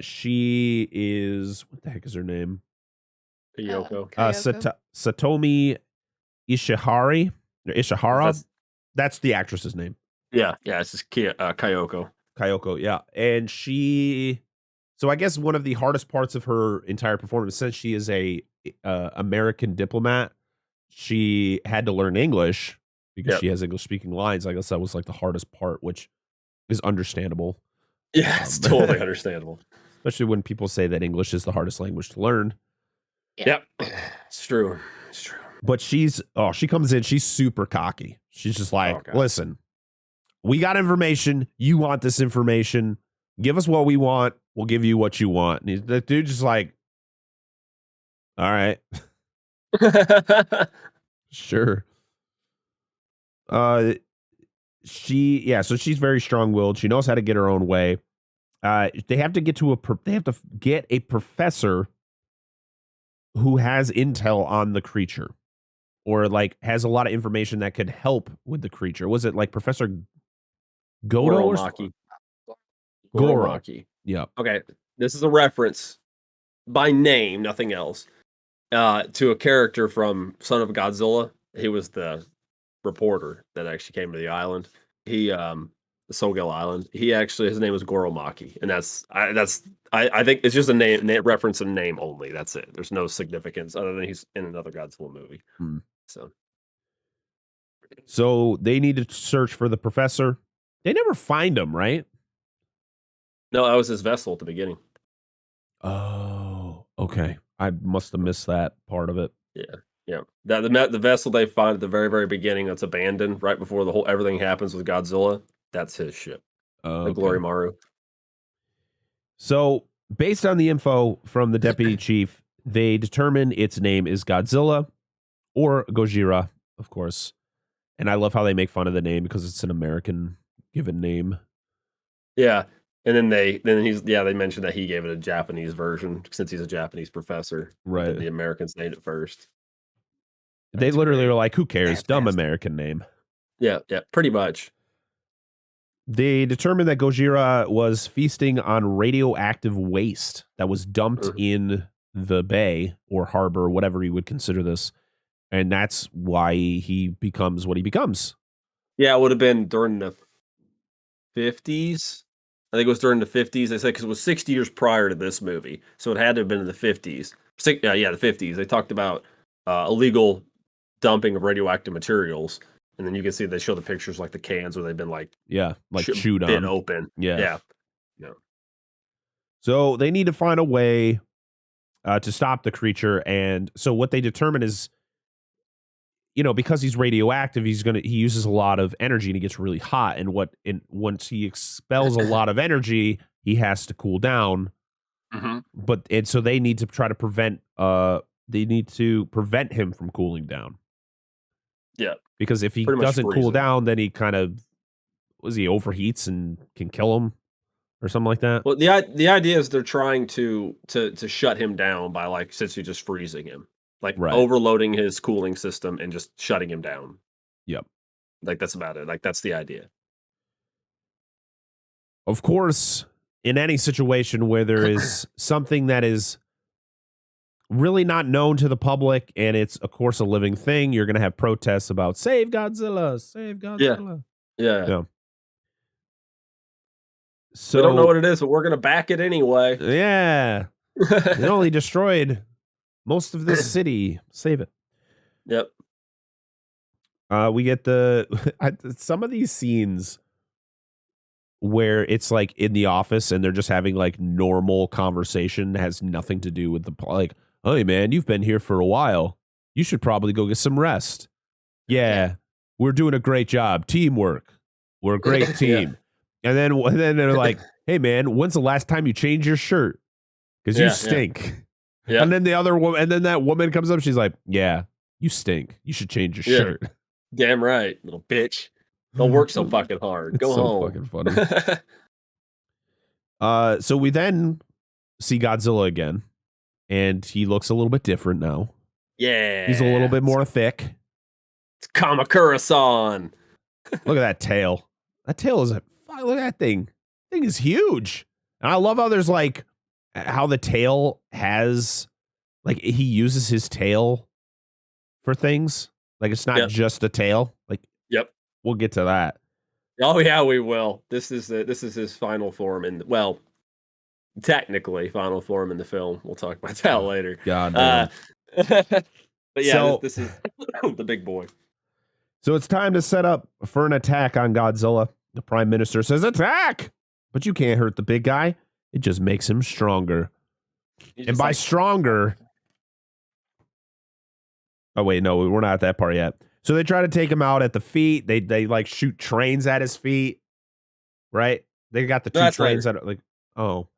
She is, what the heck is her name? Kyoko. Satomi Ishihara. That's the actress's name. Yeah, it's just Kyoko. Kyoko, yeah. And she So I guess one of the hardest parts of her entire performance, since she is a American diplomat, she had to learn English because she has English speaking lines. I guess that was like the hardest part, which is understandable. Yeah, it's totally understandable. Especially when people say that English is the hardest language to learn. Yep. It's true. It's true. But she comes in, she's super cocky. She's just like, listen, we got information. You want this information. Give us what we want. We'll give you what you want. And the dude's just like, all right. Sure. So she's very strong-willed. She knows how to get her own way. They have to get a professor who has intel on the creature, or like has a lot of information that could help with the creature. Was it like Professor Goto? Goro. Yeah. Okay. This is a reference by name, nothing else, to a character from Son of Godzilla. He was the reporter that actually came to the island. He the Sogel Island. His name was Goromaki, and I think it's just a name reference and name only. That's it. There's no significance other than he's in another Godzilla movie. So they need to search for the professor. They never find him, right? No, that was his vessel at the beginning. Oh, okay. I must have missed that part of it. Yeah. The vessel they find at the very, very beginning that's abandoned right before everything happens with Godzilla. That's his ship. The Glory Maru. So, based on the info from the deputy chief, they determine its name is Godzilla or Gojira, of course. And I love how they make fun of the name because it's an American given name. Yeah. And then they mentioned that he gave it a Japanese version since he's a Japanese professor. Right. The Americans named it first. They literally were like, who cares? Dumb American name. Yeah, pretty much. They determined that Gojira was feasting on radioactive waste that was dumped in the bay or harbor, whatever you would consider this. And that's why he becomes what he becomes. Yeah, it would have been during the 50s. I think it was during the 50s. They said because it was 60 years prior to this movie. So it had to have been in the 50s. The 50s. They talked about illegal dumping of radioactive materials. And then you can see they show the pictures like the cans where they've been chewed on, open. Yeah. So they need to find a way to stop the creature, and so what they determine is, because he's radioactive, he uses a lot of energy and he gets really hot, and once he expels a lot of energy, he has to cool down. And so they need to try to prevent him from cooling down. Yeah. Because if he doesn't cool down, then he kind of overheats and can kill him or something like that. Well, the idea is they're trying to shut him down by essentially just freezing him, overloading his cooling system and just shutting him down. Yep. That's about it. That's the idea. Of course, in any situation where there is something that is really not known to the public, and it's of course a living thing, you're going to have protests about save Godzilla. Yeah. So we don't know what it is, but we're going to back it anyway. Yeah. It only destroyed most of this city. Save it. Yep. We get some of these scenes where it's like in the office and they're just having normal conversation that has nothing to do with the hey man, you've been here for a while. You should probably go get some rest. Yeah. We're doing a great job. Teamwork. We're a great team. And then they're like, hey man, when's the last time you changed your shirt? Because you stink. Yeah. And then that woman comes up, she's like, yeah, you stink. You should change your shirt. Damn right, little bitch. Don't work so fucking hard. Go home. Fucking funny. So we then see Godzilla again, and he looks a little bit different now. Yeah. He's a little bit more thick. It's Kamakura-san. Look at that tail. That tail is look at that thing. Thing is huge. And I love how there's how the tail has he uses his tail for things. It's not just a tail. Yep. We'll get to that. Oh yeah, we will. This is his final form, and technically final form in the film. We'll talk about that later. God damn. But yeah, this is the big boy. So it's time to set up for an attack on Godzilla. The Prime Minister says, attack! But you can't hurt the big guy. It just makes him stronger. And by stronger... Oh, wait, no, we're not at that part yet. So they try to take him out at the feet. They like shoot trains at his feet. Right? They got the two trains that are like, oh.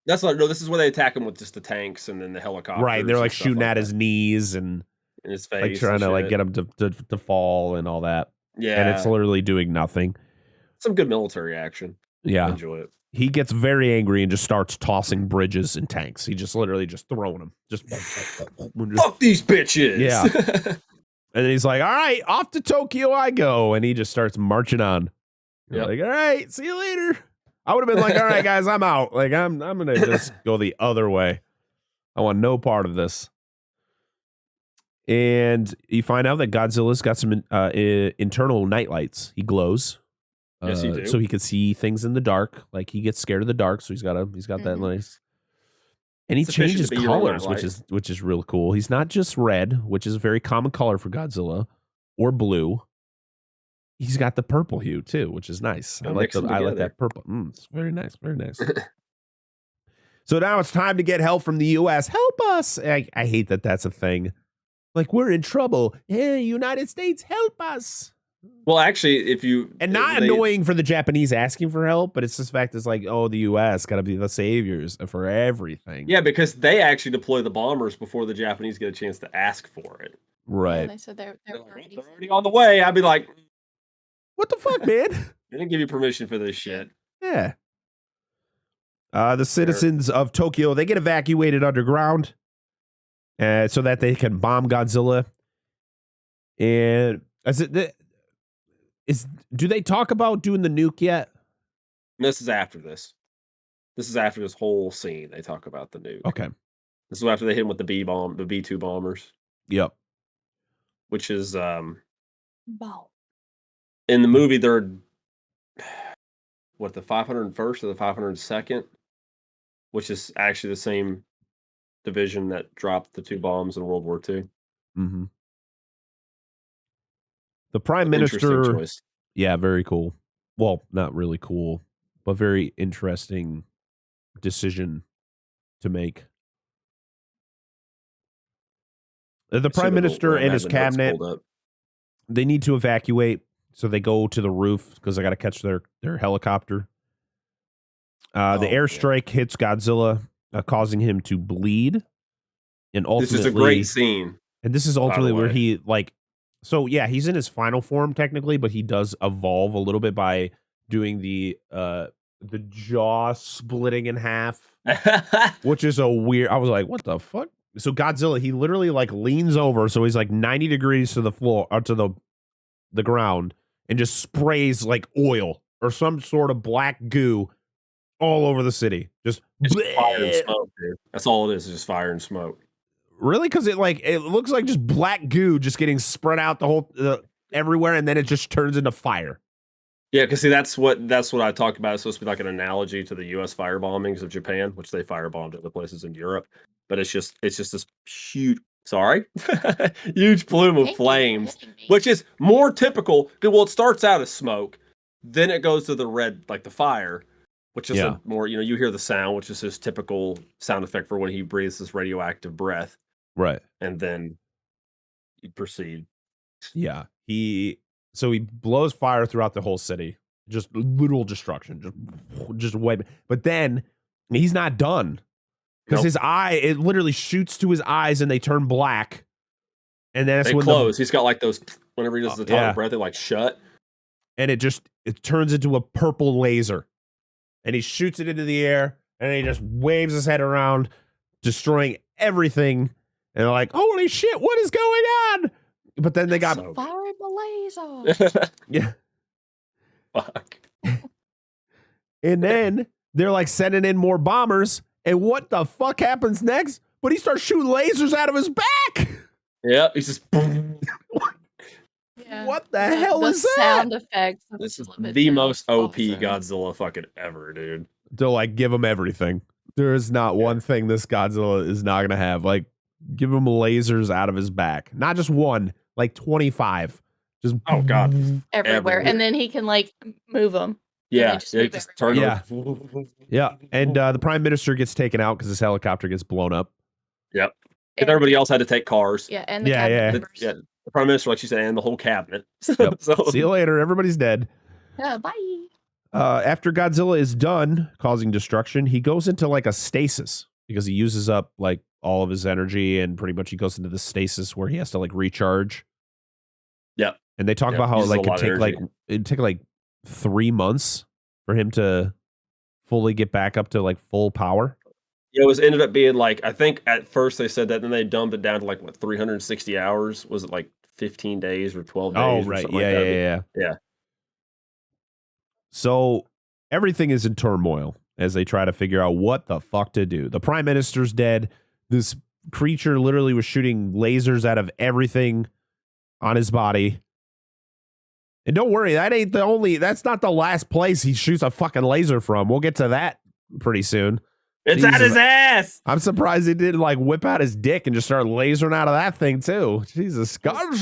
That's not, no, this is where they attack him with just the tanks and then the helicopters. Right, they're like shooting at his knees and in his face. Like trying to like get him to fall and all that. Yeah. And it's literally doing nothing. Some good military action. Yeah. I enjoy it. He gets very angry and just starts tossing bridges and tanks. He just literally just throwing them. Just fuck these bitches. Yeah. And then he's like, all right, off to Tokyo I go. And he just starts marching on. Yep. Like, all right, see you later. I would have been like, all right, guys, I'm out. Like, I'm going to just go the other way. I want no part of this. And you find out that Godzilla's got some internal nightlights. He glows. Yes, he do. So he can see things in the dark. Like he gets scared of the dark, so he's got that nice. And he changes colors, which is real cool. He's not just red, which is a very common color for Godzilla, or blue. He's got the purple hue too, which is nice. I like that purple. It's very nice, very nice. So now it's time to get help from the U.S. Help us! I hate that that's a thing. Like we're in trouble. Hey, United States, help us! Well, actually, annoying for the Japanese asking for help, but it's just fact is like, oh, the U.S. got to be the saviors for everything. Yeah, because they actually deploy the bombers before the Japanese get a chance to ask for it. Right. Yeah, they said they're already on the way. I'd be like, what the fuck, man? They didn't give you permission for this shit. Yeah. The citizens of Tokyo, they get evacuated underground so that they can bomb Godzilla. And do they talk about doing the nuke yet? This is after this. This is after this whole scene. They talk about the nuke. Okay. This is after they hit him with the B2 bombers. Yep. Which is Wow. In the movie they're the 501st or the 502nd, which is actually the same division that dropped the two bombs in World War II. Mm-hmm. The Prime Minister, yeah, very cool. Well, not really cool, but very interesting decision to make. The Prime Minister and his cabinet, they need to evacuate, so they go to the roof because they got to catch their helicopter. The airstrike hits Godzilla, causing him to bleed. And ultimately, this is a great scene. And this is ultimately where he so yeah, he's in his final form technically, but he does evolve a little bit by doing the jaw splitting in half, which is a weird. I was like, what the fuck? So Godzilla, he literally like leans over, so he's like 90 degrees to the floor or to the ground, and just sprays like oil or some sort of black goo all over the city. Just fire and smoke, dude. That's all it is just fire and smoke. Really? Because it looks like just black goo just getting spread out the whole everywhere, and then it just turns into fire. Yeah, because see, that's what I talked about. It's supposed to be like an analogy to the U.S. fire bombings of Japan, which they firebombed other places in Europe. But it's just this huge plume of flames, which is more typical. Well, it starts out as smoke, then it goes to the red, like the fire, which is a more, you hear the sound, which is his typical sound effect for when he breathes this radioactive breath. Right. And then you proceed. Yeah. He blows fire throughout the whole city. Just literal destruction. Just wipe. But then he's not done. Because his eye, it literally shoots to his eyes and they turn black. And then they close. He's got like those, whenever he does the top of breath, they like shut. And it turns into a purple laser. And he shoots it into the air, and he just waves his head around, destroying everything. And they're like, holy shit, what is going on? But then they got fire the laser. Yeah. Fuck. And then they're like sending in more bombers. And what the fuck happens next? But he starts shooting lasers out of his back. Yeah, he's just Yeah. What the hell is that? Sound effects. This is the most OP Godzilla fucking ever, dude. To like give him everything. There is not one thing this Godzilla is not going to have. Like, give him lasers out of his back. Not just one, like 25. Just oh god, everywhere. And then he can like move them. Yeah, just turn. Yeah, and the prime minister gets taken out because his helicopter gets blown up. Yep. And everybody else had to take cars. Yeah, and the cabinet members. The prime minister, like you said, and the whole cabinet. Yep. So, see you later. Everybody's dead. Bye. After Godzilla is done causing destruction, he goes into like a stasis because he uses up like all of his energy, and pretty much he goes into the stasis where he has to like recharge. Yep. And they talk about how like it'd take like 3 months for him to fully get back up to like full power. Yeah, it ended up being like, I think at first they said that, then they dumped it down to like what 360 hours. Was it like 15 days or 12 days? Oh, right. Yeah. So everything is in turmoil as they try to figure out what the fuck to do. The prime minister's dead. This creature literally was shooting lasers out of everything on his body. And don't worry, that's not the last place he shoots a fucking laser from. We'll get to that pretty soon. It's at his ass. I'm surprised he didn't like whip out his dick and just start lasering out of that thing too. Jesus God.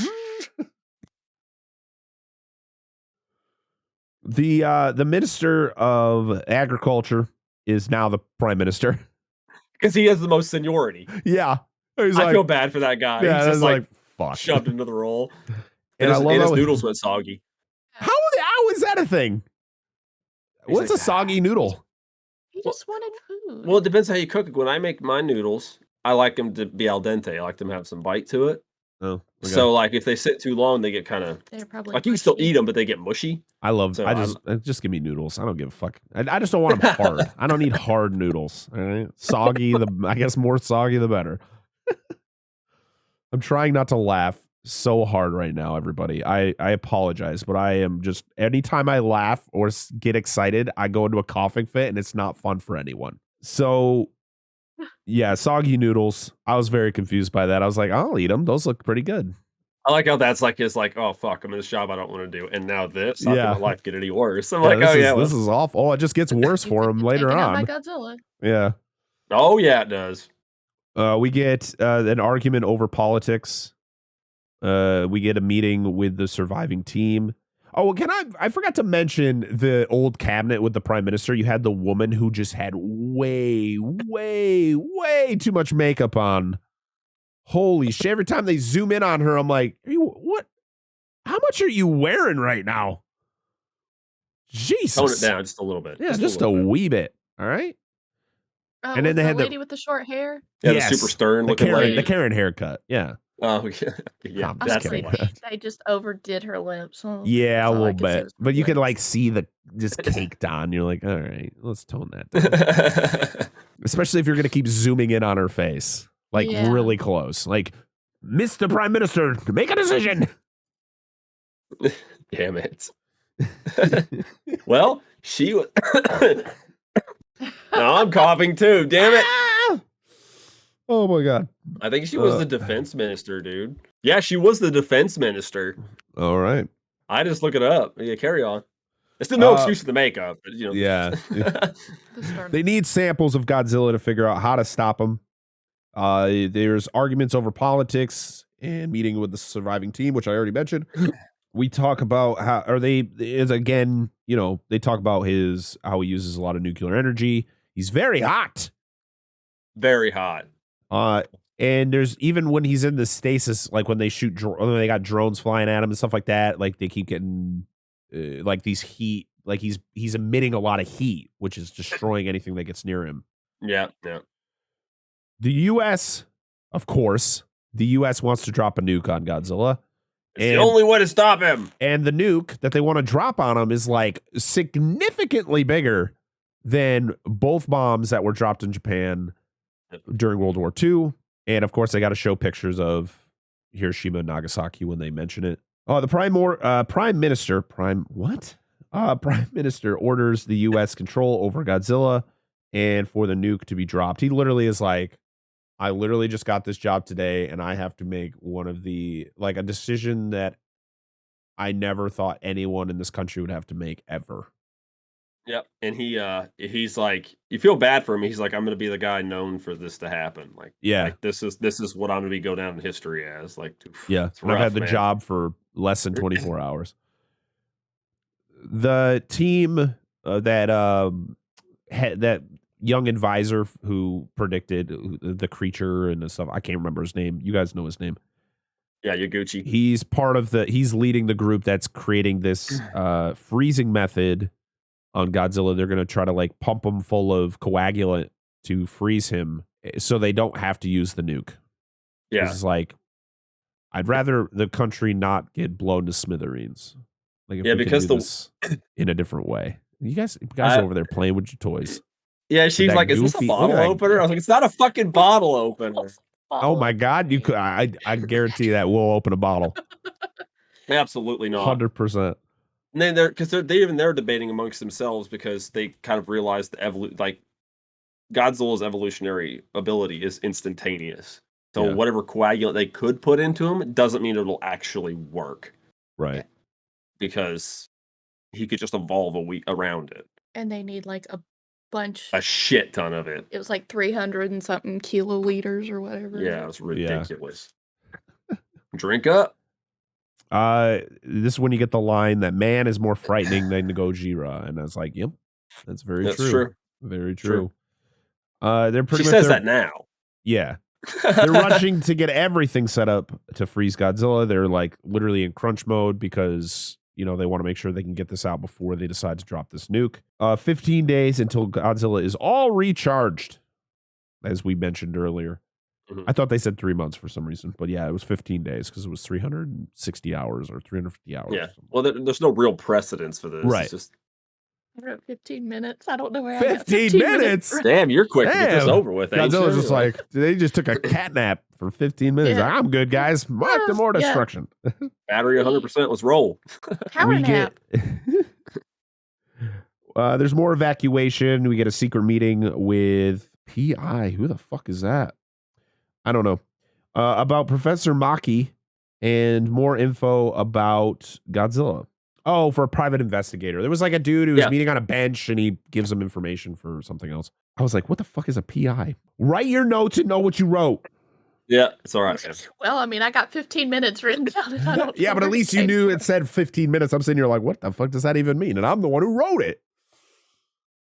The minister of agriculture is now the prime minister because he has the most seniority. Yeah, I feel bad for that guy. Yeah, he's just like fuck, shoved into the role, and his noodles went soggy. How is that a thing? What's a soggy noodle? He just wanted food. Well, it depends how you cook it. When I make my noodles, I like them to be al dente. I like them to have some bite to it. Oh, okay. So like if they sit too long, they get kind of like you can still eat them, but they get mushy. Just give me noodles. I don't give a fuck. I just don't want them hard. I don't need hard noodles. All right, soggy. I guess more soggy the better. I'm trying not to laugh so hard right now, everybody. I apologize, but I am just anytime I laugh or get excited, I go into a coughing fit, and it's not fun for anyone. So. Yeah, soggy noodles. I was very confused by that. I was like, I'll eat them. Those look pretty good. I like how that's like his like, oh fuck, I'm in this job I don't want to do, and now this. How can my life get any worse? I'm like, this is awful. Oh, it just gets worse for him later on. Godzilla. Yeah. Oh yeah, it does. We get an argument over politics. We get a meeting with the surviving team. Oh, I forgot to mention the old cabinet with the prime minister. You had the woman who just had way too much makeup on. Holy shit. Every time they zoom in on her, I'm like, what? How much are you wearing right now? Jesus. Tone it down just a little bit. Yeah, just a wee bit. All right. And then they had the lady with the short hair. Yeah, the super stern looking lady. The Karen haircut. Yeah. Oh yeah, that's they just overdid her lips. Yeah, a little bit, but you can like see the just caked on. You're like, all right, let's tone that down. Especially if you're gonna keep zooming in on her face, like really close. Like, Mr. Prime Minister, make a decision. Damn it. Well, she was. No, I'm coughing too. Damn it. Oh my God. I think she was the defense minister, dude. Yeah, she was the defense minister. All right. I just look it up. Yeah, carry on. It's still no excuse for the makeup, but you know. Yeah. They need samples of Godzilla to figure out how to stop him. There's arguments over politics and meeting with the surviving team, which I already mentioned. We talk about how they talk about how he uses a lot of nuclear energy. He's very hot. Very hot. And there's even when he's in the stasis, like when they when they got drones flying at him and stuff like that, like they keep getting like these heat, like he's emitting a lot of heat, which is destroying anything that gets near him. Yeah. The U.S., of course, wants to drop a nuke on Godzilla. It's the only way to stop him. And the nuke that they want to drop on him is like significantly bigger than both bombs that were dropped in Japan during World War II. And of course, they got to show pictures of Hiroshima and Nagasaki when they mention it. The prime minister orders the U.S. control over Godzilla and for the nuke to be dropped. He literally is like, I literally just got this job today and I have to make a decision that I never thought anyone in this country would have to make ever. Yep. And he's like, you feel bad for him. He's like, I'm gonna be the guy known for this to happen. Yeah. Like this is what I'm gonna be go down in history as. Like, Yeah. it's And I've rough, had the man. job for less than 24 hours. The team that young advisor who predicted the creature and the stuff, I can't remember his name. You guys know his name. Yeah, Yaguchi. He's leading the group that's creating this freezing method on Godzilla. They're going to try to like pump him full of coagulant to freeze him so they don't have to use the nuke. Yeah. It's like, I'd rather the country not get blown to smithereens. Like if we because can do this in a different way. You guys are over there playing with your toys. Yeah, she's like, "Is this a bottle opener?" I was like, "It's not a fucking bottle opener." Oh my god, you could! I guarantee that we'll open a bottle. Absolutely not. 100%. And then they're debating amongst themselves because they kind of realized Godzilla's evolutionary ability is instantaneous. So whatever coagulant they could put into him doesn't mean it'll actually work. Right. Because he could just evolve around it. And they need like a shit ton of it. It was like 300 and something kiloliters or whatever. Yeah, it was ridiculous. Yeah. Drink up. This is when you get the line that man is more frightening than Gojira, and I was like, yep, that's true. Very true. They're pretty. She says that now. Yeah, they're rushing to get everything set up to freeze Godzilla. They're like literally in crunch mode because they want to make sure they can get this out before they decide to drop this nuke. 15 days until Godzilla is all recharged, as we mentioned earlier. Mm-hmm. I thought they said 3 months for some reason, but yeah, it was 15 days because it was 360 hours or 350 hours. Yeah, well, there's no real precedence for this. Right. It's just... I wrote 15 minutes. I don't know where 15 minutes? Damn, you're quick to get this over with. Godzilla's just like, they just took a cat nap for 15 minutes. Yeah. Like, I'm good, guys. Mark the more destruction. Battery 100%. Let's roll. Power nap. There's more evacuation. We get a secret meeting with PI. Who the fuck is that? I don't know. About Professor Maki and more info about Godzilla. Oh, for a private investigator. There was like a dude who was meeting on a bench and he gives them information for something else. I was like, what the fuck is a PI? Write your notes and know what you wrote. Yeah, it's all right. Man. Well, I mean, I got 15 minutes written down. And I don't yeah, but at least you knew it said 15 minutes. I'm sitting here like, what the fuck does that even mean? And I'm the one who wrote it.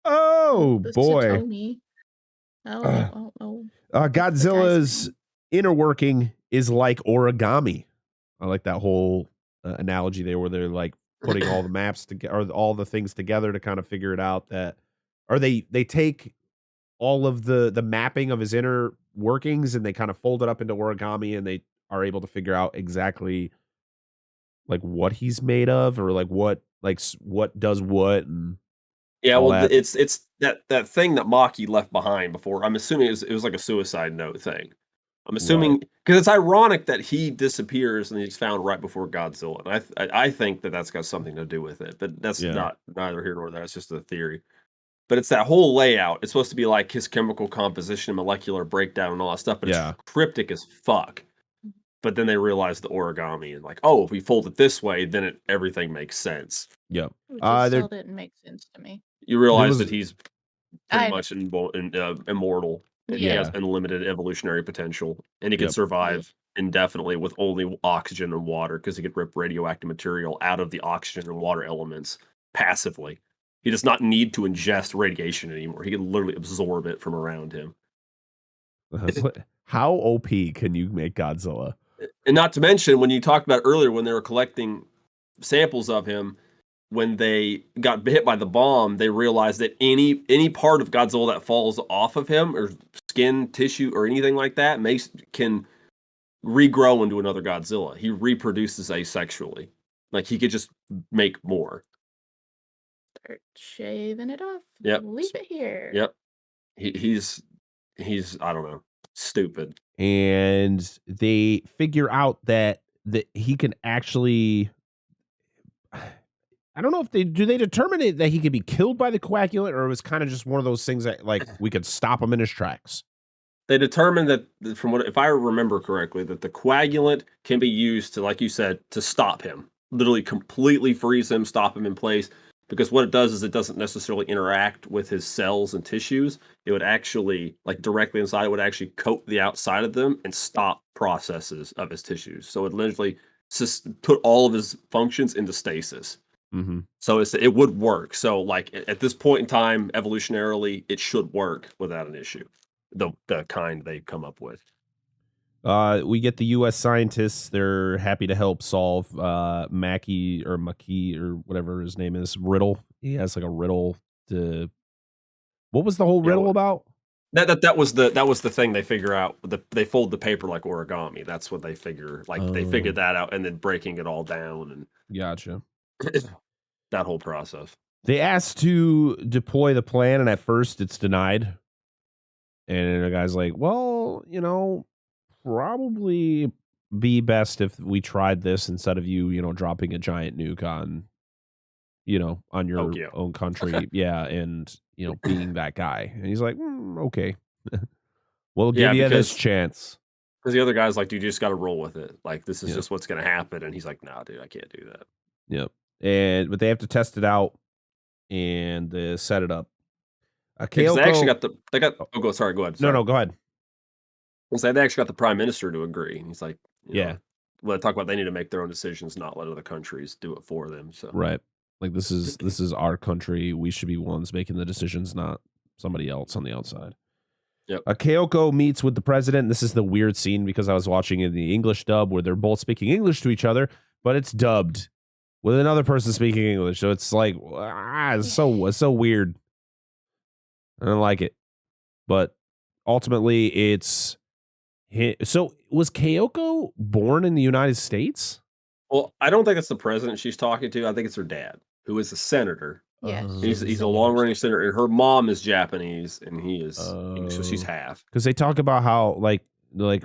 Oh, boy. I don't know. Godzilla's inner working is like origami. I like that whole analogy there where they're like putting all the maps together or all the things together to kind of figure it out they take all of the mapping of his inner workings and they kind of fold it up into origami and they are able to figure out exactly like what he's made of or like what does what. And yeah, well, it's that thing that Maki left behind before. I'm assuming it was like a suicide note thing. I'm assuming because it's ironic that he disappears and he's found right before Godzilla. And I think that's got something to do with it, but that's not neither here nor there. It's just a theory. But it's that whole layout. It's supposed to be like his chemical composition, molecular breakdown, and all that stuff. But it's cryptic as fuck. But then they realize the origami and like, oh, if we fold it this way, then everything makes sense. Yep. Which still didn't make sense to me. You realize that he's pretty much immortal. And he has unlimited evolutionary potential, and he can survive indefinitely with only oxygen and water because he could rip radioactive material out of the oxygen and water elements passively. He does not need to ingest radiation anymore. He can literally absorb it from around him. How OP can you make Godzilla? And not to mention, when you talked about earlier, when they were collecting samples of him, when they got hit by the bomb, they realized that any part of Godzilla that falls off of him, or skin, tissue, or anything like that, can regrow into another Godzilla. He reproduces asexually. Like, he could just make more. Start shaving it off. Yep. Leave it here. Yep. He's I don't know, stupid. And they figure out that he can actually... I don't know if they determine it that he could be killed by the coagulant, or it was kind of just one of those things that like we could stop him in his tracks. They determined that if I remember correctly, that the coagulant can be used to, like you said, to stop him, literally completely freeze him, stop him in place. because what it does is it doesn't necessarily interact with his cells and tissues. It would actually, like directly inside, it would actually coat the outside of them and stop processes of his tissues. So it literally put all of his functions into stasis. So it would work. So like at this point in time, evolutionarily, it should work without an issue. The kind they come up with. We get the U.S. scientists. They're happy to help solve Maki or whatever his name is riddle. He has like a riddle to. What was the whole riddle about? That was the thing they figure out. They fold the paper like origami. That's what they figure. Like they figured that out, and then breaking it all down and gotcha. That whole process. They asked to deploy the plan, and at first it's denied. And the guy's like, "Well, probably be best if we tried this instead of you, dropping a giant nuke on, on your own country, yeah, and being that guy." And he's like, "Okay, we'll give you this chance." Because the other guy's like, "Dude, you just got to roll with it. Like this is just what's going to happen." And he's like, "Nah, dude, I can't do that." Yep. But they have to test it out and set it up. Kyoko, they actually got go ahead. Sorry. No, go ahead. They actually got the prime minister to agree. And he's like, well, talk about they need to make their own decisions, not let other countries do it for them. So right. Like this is our country. We should be ones making the decisions, not somebody else on the outside. Yep. Kyoko meets with the president. This is the weird scene because I was watching in the English dub where they're both speaking English to each other, but it's dubbed with another person speaking English. So it's like, it's so weird. I don't like it. But ultimately, it's... So, was Kyoko born in the United States? Well, I don't think it's the president she's talking to. I think it's her dad, who is a senator. Yeah, he's a long-running senator, and her mom is Japanese, and he is English, so she's half. Because they talk about how,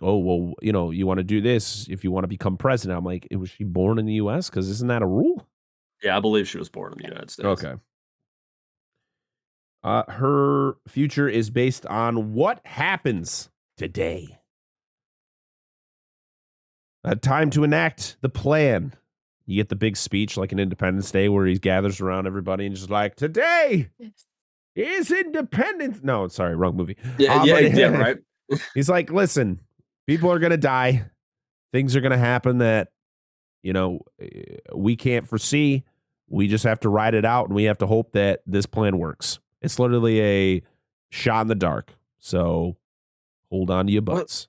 oh, well, you want to do this if you want to become president. I'm like, was she born in the U.S.? Because isn't that a rule? Yeah, I believe she was born in the United States. Okay. Her future is based on what happens today. Time to enact the plan. You get the big speech like an Independence Day where he gathers around everybody and just like, today is Independence. No, sorry, wrong movie. Yeah, right. He's like, listen, people are going to die. Things are going to happen that, we can't foresee. We just have to ride it out, and we have to hope that this plan works. It's literally a shot in the dark. So hold on to your butts.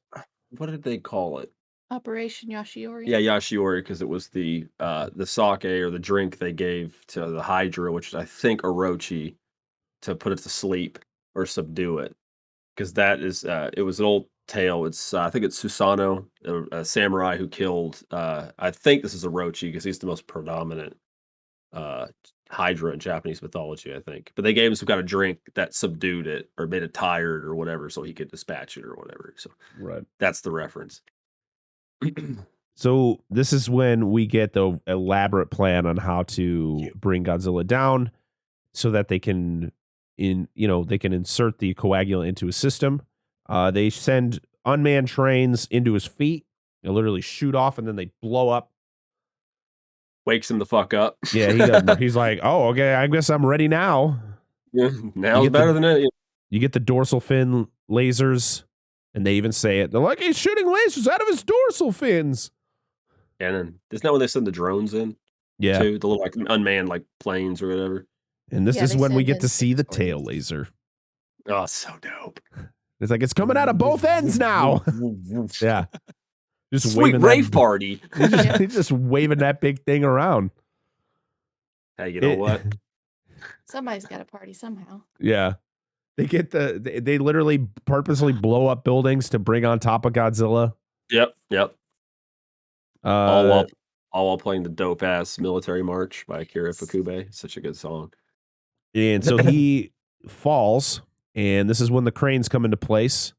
What did they call it? Operation Yashiori. Yeah, Yashiori, because it was the sake or the drink they gave to the Hydra, which is I think Orochi, to put it to sleep or subdue it. Because that is it was an old tale. It's I think it's Susanoo, a samurai who killed. I think this is Orochi because he's the most predominant Hydra in Japanese mythology, I think. But they gave him some kind of drink that subdued it or made it tired or whatever, so he could dispatch it or whatever. So that's the reference. So this is when we get the elaborate plan on how to bring Godzilla down so that they can insert the coagulant into his system. They send unmanned trains into his feet. They literally shoot off and then they blow up. Wakes him the fuck up. Yeah, he's like, oh, okay, I guess I'm ready now. Yeah, now's better than it. You get the dorsal fin lasers. And they even say it. They're like, he's shooting lasers out of his dorsal fins. And then isn't that when they send the drones in? Yeah. Too? The little like unmanned like planes or whatever. And this is when we get to see the tail laser. Oh, so dope. It's like it's coming out of both ends now. Yeah. Just sweet rave party. He's just waving that big thing around. Hey, you know what? Somebody's got a party somehow. Yeah. They literally purposely blow up buildings to bring on top of Godzilla. Yep. All while playing the dope ass Military March by Akira Ifukube. Such a good song. And so he falls, and this is when the cranes come into place,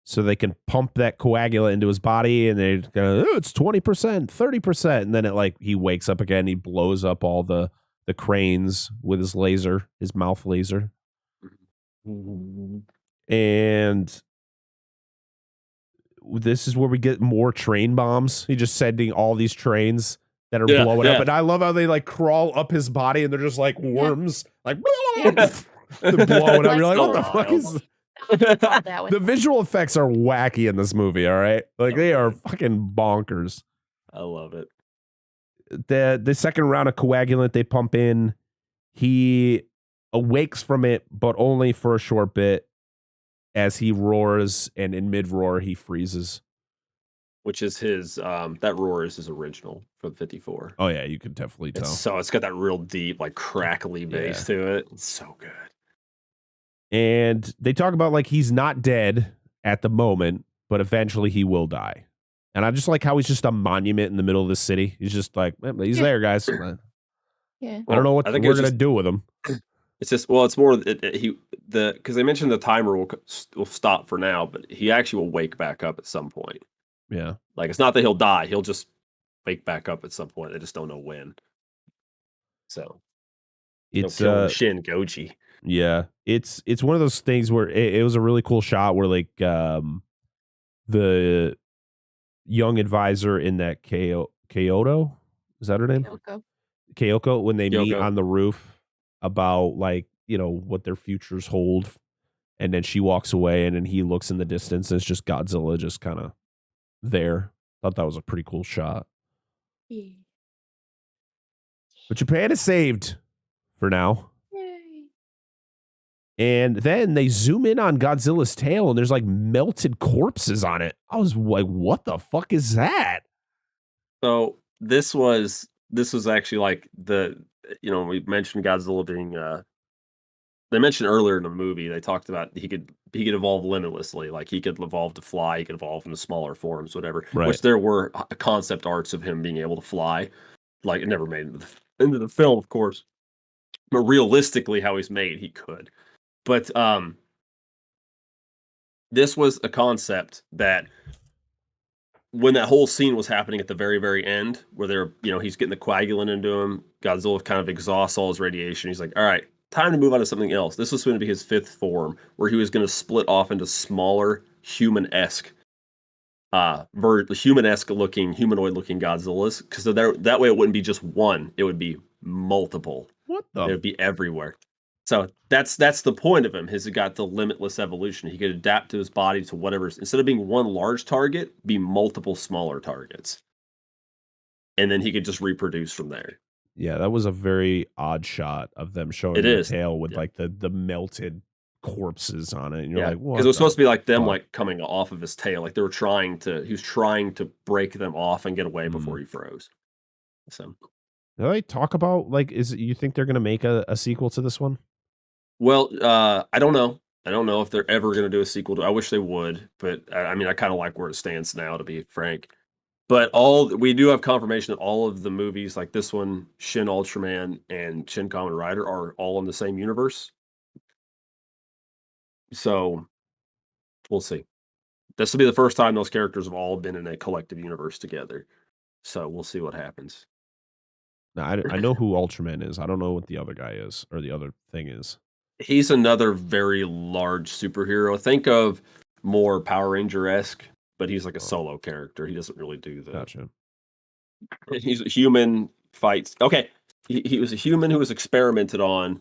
so they can pump that coagulant into his body, and they go, oh, it's 20%, 30%, and then he wakes up again. He blows up all the cranes with his laser, his mouth laser. And this is where we get more train bombs. He just sending all these trains that are blowing up. And I love how they like crawl up his body and they're just like worms, like they're blowing up. You're like, what the fuck is the visual effects are wacky in this movie, all right? Like they are fucking bonkers. I love it. The second round of coagulant they pump in, he awakes from it, but only for a short bit as he roars, and in mid-roar he freezes. Which is his that roar is his original from 54. Oh yeah, you can definitely tell. So it's got that real deep, like crackly bass to it. It's so good. And they talk about like he's not dead at the moment, but eventually he will die. And I just like how he's just a monument in the middle of the city. He's just like, he's there, guys. Yeah. I don't know what we're gonna do with him. It's just it's more because they mentioned the timer will stop for now, but he actually will wake back up at some point. Yeah, like it's not that he'll die; he'll just wake back up at some point. They just don't know when. So it's Shin Goji. Yeah, it's one of those things where it was a really cool shot where like the young advisor in that Kyoto, is that her name? Kyoko, when they meet on the roof about like, you know, what their futures hold, and then she walks away and then he looks in the distance and it's just Godzilla just kind of there. Thought that was a pretty cool shot. Yeah. But Japan is saved for now. Yay. And then they zoom in on Godzilla's tail and there's like melted corpses on it. I was like, what the fuck is that? So this was actually like we mentioned Godzilla being they mentioned earlier in the movie, they talked about he could evolve limitlessly, like he could evolve to fly, he could evolve into smaller forms, whatever. Right. Which there were concept arts of him being able to fly. Like it never made into the film, of course. But realistically, how he's made, he could. But this was a concept that when that whole scene was happening at the very, very end, where they're, he's getting the coagulant into him, Godzilla kind of exhausts all his radiation. He's like, all right, time to move on to something else. This was going to be his fifth form, where he was going to split off into smaller human-esque, humanoid looking Godzillas, because that way it wouldn't be just one, it would be multiple. What the? It would be everywhere. So that's the point of him. He's got the limitless evolution. He could adapt to his body to whatever. Instead of being one large target, be multiple smaller targets, and then he could just reproduce from there. Yeah, that was a very odd shot of them showing the tail with like the melted corpses on it. And you're like, what? Because it was supposed to be like them like coming off of his tail. Like he was trying to break them off and get away before he froze. So do they talk about like, you think they're gonna make a sequel to this one? Well, I don't know. I don't know if they're ever going to do a sequel. I wish they would, but I mean, I kind of like where it stands now, to be frank. But we do have confirmation that all of the movies, like this one, Shin Ultraman and Shin Kamen Rider, are all in the same universe. So we'll see. This will be the first time those characters have all been in a collective universe together. So we'll see what happens. Now, I know who Ultraman is. I don't know what the other guy is or the other thing is. He's another very large superhero. Think of more Power Ranger-esque, but he's like a solo character. He doesn't really do that. Gotcha. He's a human, fights. Okay, he was a human who was experimented on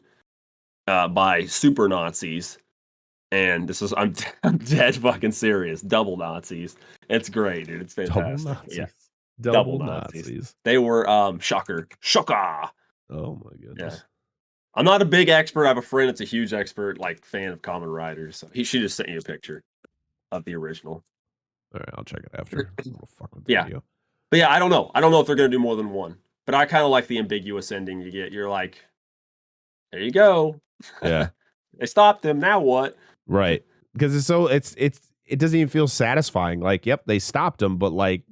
by super Nazis, and this is I'm dead fucking serious. Double Nazis. It's great, dude. It's fantastic. Double Nazis. Yeah. Double Nazis. They were Shocker. Oh my goodness. Yeah. I'm not a big expert. I have a friend that's a huge expert, like fan of Kamen Riders. So she just sent you a picture of the original. All right, I'll check it after. Fuck with the video. But yeah, I don't know. I don't know if they're going to do more than one. But I kind of like the ambiguous ending you get. You're like, there you go. Yeah. They stopped them. Now what? Right. Because it doesn't even feel satisfying. Like, yep, they stopped him, but like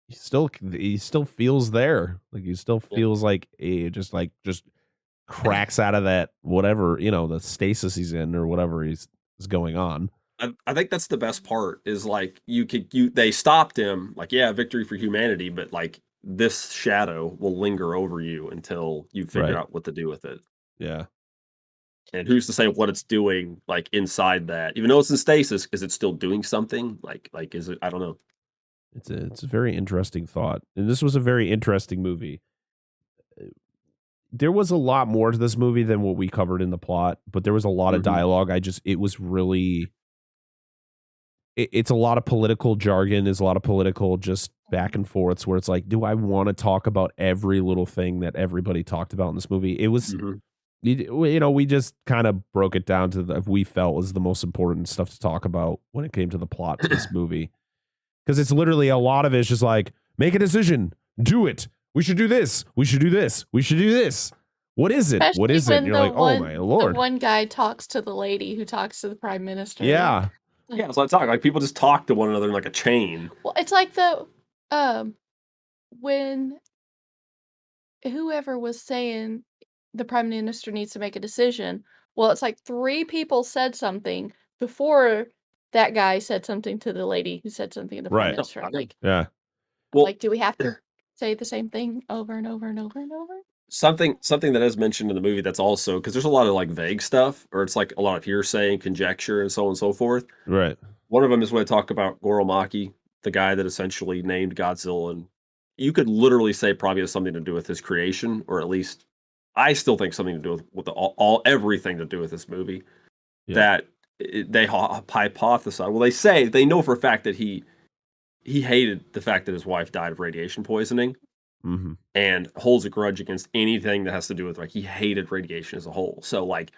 he still feels there. Like he still feels like just cracks out of that whatever, the stasis he's in or whatever is going on. I think that's the best part is like they stopped him, like, yeah, victory for humanity, but like this shadow will linger over you until you figure out what to do with it. Yeah. And who's to say what it's doing like inside that? Even though it's in stasis, is it still doing something? Like is it? I don't know. It's a very interesting thought, and this was a very interesting movie. There was a lot more to this movie than what we covered in the plot, but there was a lot of dialogue. It was really, it's a lot of political jargon. There's a lot of political just back and forths where it's like, do I want to talk about every little thing that everybody talked about in this movie? It was, we just kind of broke it down to we felt was the most important stuff to talk about when it came to the plot to this movie. Because it's literally a lot of it's just like, make a decision, do it. We should do this. We should do this. We should do this. What is it? Especially what is it? And you're like, oh my Lord. The one guy talks to the lady who talks to the prime minister. Yeah. Yeah, so I talk like people just talk to one another in like a chain. Well, it's like when whoever was saying the prime minister needs to make a decision. Well, it's like 3 people said something before that guy said something to the lady who said something to the prime minister. Like, yeah. Well, like, do we have to say the same thing over and over and over and over? Something that is mentioned in the movie that's also, because there's a lot of like vague stuff, or it's like a lot of hearsay and conjecture and so on and so forth. Right. One of them is when I talk about Goromaki, the guy that essentially named Godzilla, and you could literally say probably has something to do with his creation, or at least I still think something to do with everything to do with this movie. Yeah. That they hypothesize. Well, they say they know for a fact that he hated the fact that his wife died of radiation poisoning. And holds a grudge against anything that has to do with, like, he hated radiation as a whole. So, like,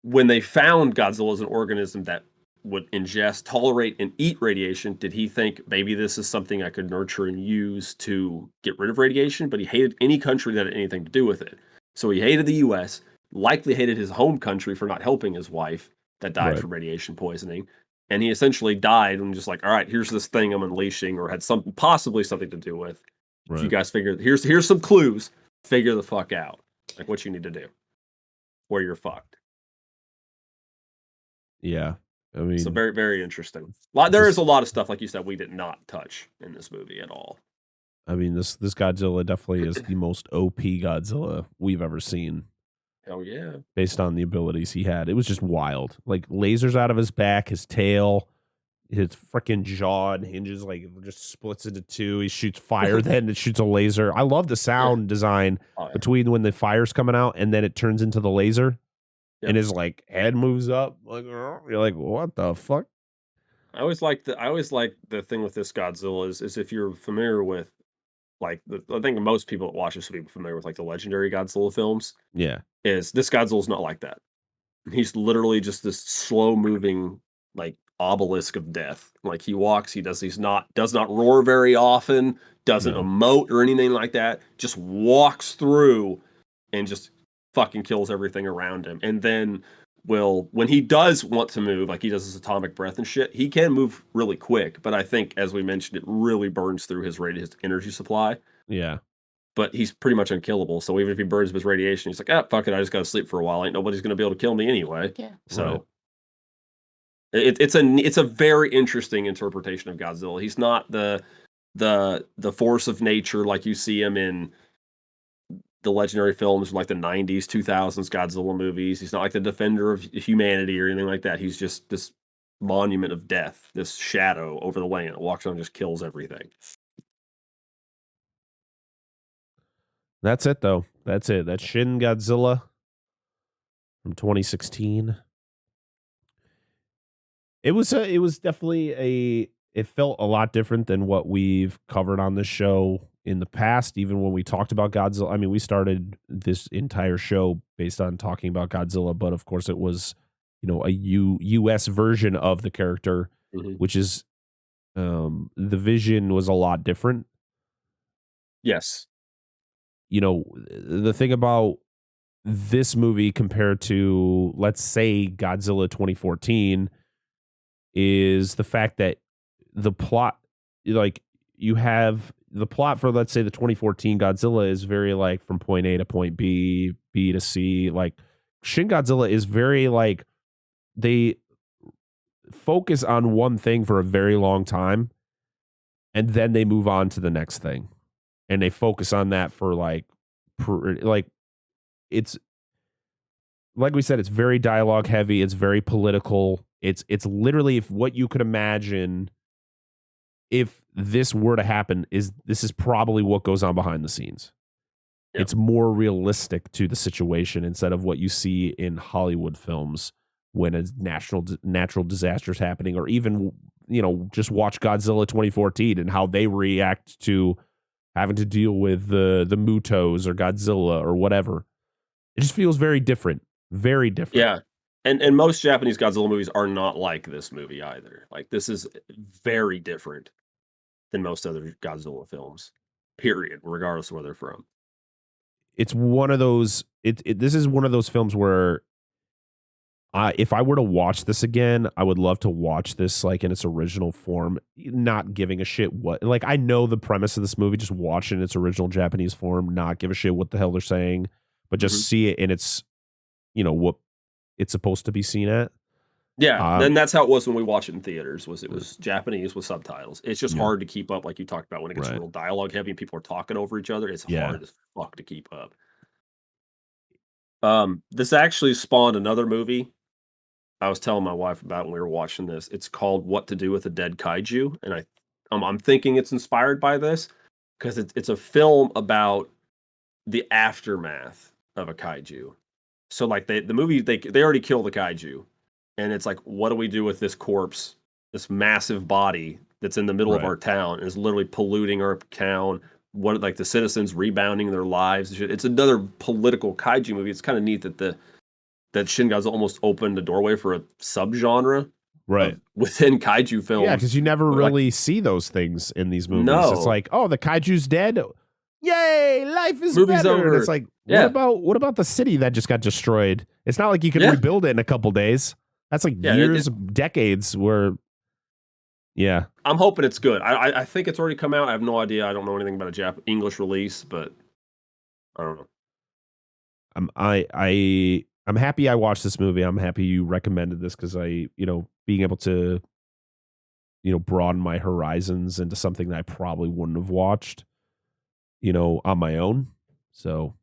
when they found Godzilla as an organism that would ingest, tolerate, and eat radiation, did he think maybe this is something I could nurture and use to get rid of radiation? But he hated any country that had anything to do with it. So he hated the U.S., likely hated his home country for not helping his wife that died from radiation poisoning. And he essentially died and just like, all right, here's this thing I'm unleashing, or had possibly something to do with. If you guys figure, here's some clues, figure the fuck out, like what you need to do, or you're fucked. Yeah, I mean, so very, very interesting. There is a lot of stuff, like you said, we did not touch in this movie at all. I mean, this Godzilla definitely is the most OP Godzilla we've ever seen. Hell yeah! Based on the abilities he had, it was just wild. Like lasers out of his back, his tail. His freaking jaw and hinges, like, just splits into 2. He shoots fire, then it shoots a laser. I love the sound design between when the fire's coming out and then it turns into the laser, and his like head moves up. Like, you're like, what the fuck? I always like the thing with this Godzilla is if you're familiar with, like, I think most people that watch this will be familiar with, like, the legendary Godzilla films. Yeah, is this Godzilla's not like that. He's literally just this slow moving, like, obelisk of death. Like, he walks, does not roar very often, doesn't emote or anything like that, just walks through and just fucking kills everything around him. And then when he does want to move, like he does his atomic breath and shit, he can move really quick, but I think, as we mentioned, it really burns through his energy supply. Yeah. But he's pretty much unkillable, so even if he burns his radiation, he's like, fuck it, I just gotta sleep for a while, ain't nobody's gonna be able to kill me anyway. Yeah. So it's a very interesting interpretation of Godzilla. He's not the force of nature like you see him in the legendary films from like the 90s, 2000s Godzilla movies. He's not like the defender of humanity or anything like that. He's just this monument of death, this shadow over the land that walks around and just kills everything. That's it, though. That's it. That's Shin Godzilla from 2016. It was definitely it felt a lot different than what we've covered on this show in the past. Even when we talked about Godzilla, I mean, we started this entire show based on talking about Godzilla, but of course it was, a US version of the character, which is, the vision was a lot different. Yes. The thing about this movie compared to, let's say, Godzilla 2014 is the fact that the plot, like, you have the plot for, let's say, the 2014 Godzilla is very like from point A to point B, B to C. Like, Shin Godzilla is very like, they focus on one thing for a very long time and then they move on to the next thing. And they focus on that for it's like we said, it's very dialogue heavy. It's very political. It's literally what you could imagine if this were to happen, this is probably what goes on behind the scenes. Yep. It's more realistic to the situation instead of what you see in Hollywood films when a natural disaster is happening, or even, just watch Godzilla 2014 and how they react to having to deal with the Mutos or Godzilla or whatever. It just feels very different. Very different. Yeah. And most Japanese Godzilla movies are not like this movie either. Like, this is very different than most other Godzilla films, period, regardless of where they're from. It's one of those, this is one of those films where if I were to watch this again, I would love to watch this like in its original form, not giving a shit what, like, I know the premise of this movie, just watch it in its original Japanese form, not give a shit what the hell they're saying, but just see it in its, what it's supposed to be seen at. Yeah, then that's how it was when we watched it in theaters. It was Japanese with subtitles. It's just hard to keep up, like you talked about, when it gets real dialogue heavy and people are talking over each other. It's hard as fuck to keep up. This actually spawned another movie I was telling my wife about when we were watching this. It's called What to Do with a Dead Kaiju, and I'm thinking it's inspired by this because it's a film about the aftermath of a kaiju. So like the movie, they already kill the kaiju. And it's like, what do we do with this corpse, this massive body that's in the middle of our town and is literally polluting our town? What, like, the citizens rebounding their lives? It's another political kaiju movie. It's kind of neat that Shin Godzilla almost opened a doorway for a subgenre, within kaiju films. Yeah, because you never really see those things in these movies. No. It's like, oh, the kaiju's dead. Yay, life is Movie's better. over. And it's like, what about the city that just got destroyed? It's not like you can rebuild it in a couple days. That's like years, decades where, I'm hoping it's good. I think it's already come out. I have no idea. I don't know anything about a English release, but I don't know. I'm happy I watched this movie. I'm happy you recommended this because being able to, broaden my horizons into something that I probably wouldn't have watched, on my own. So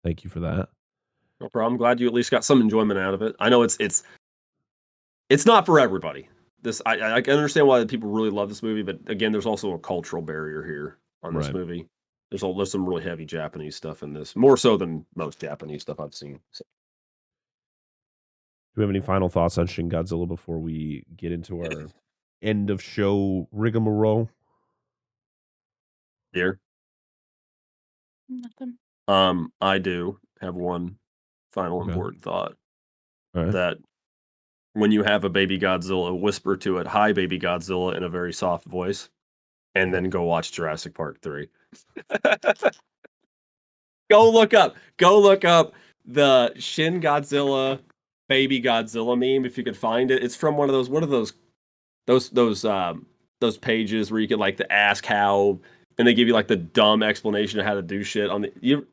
thank you for that. No problem. I'm glad you at least got some enjoyment out of it. I know it's not for everybody. I can understand why people really love this movie, but again, there's also a cultural barrier here on this movie. There's some really heavy Japanese stuff in this, more so than most Japanese stuff I've seen. So. Do we have any final thoughts on Shin Godzilla before we get into our end of show rigmarole? Dear? Nothing. I do have one final important thought. That when you have a baby Godzilla, whisper to it, "Hi, baby Godzilla," in a very soft voice, and then go watch Jurassic Park 3. Go look up the Shin Godzilla baby Godzilla meme if you could find it. It's from one of those pages where you can, like, the ask how, and they give you like the dumb explanation of how to do shit on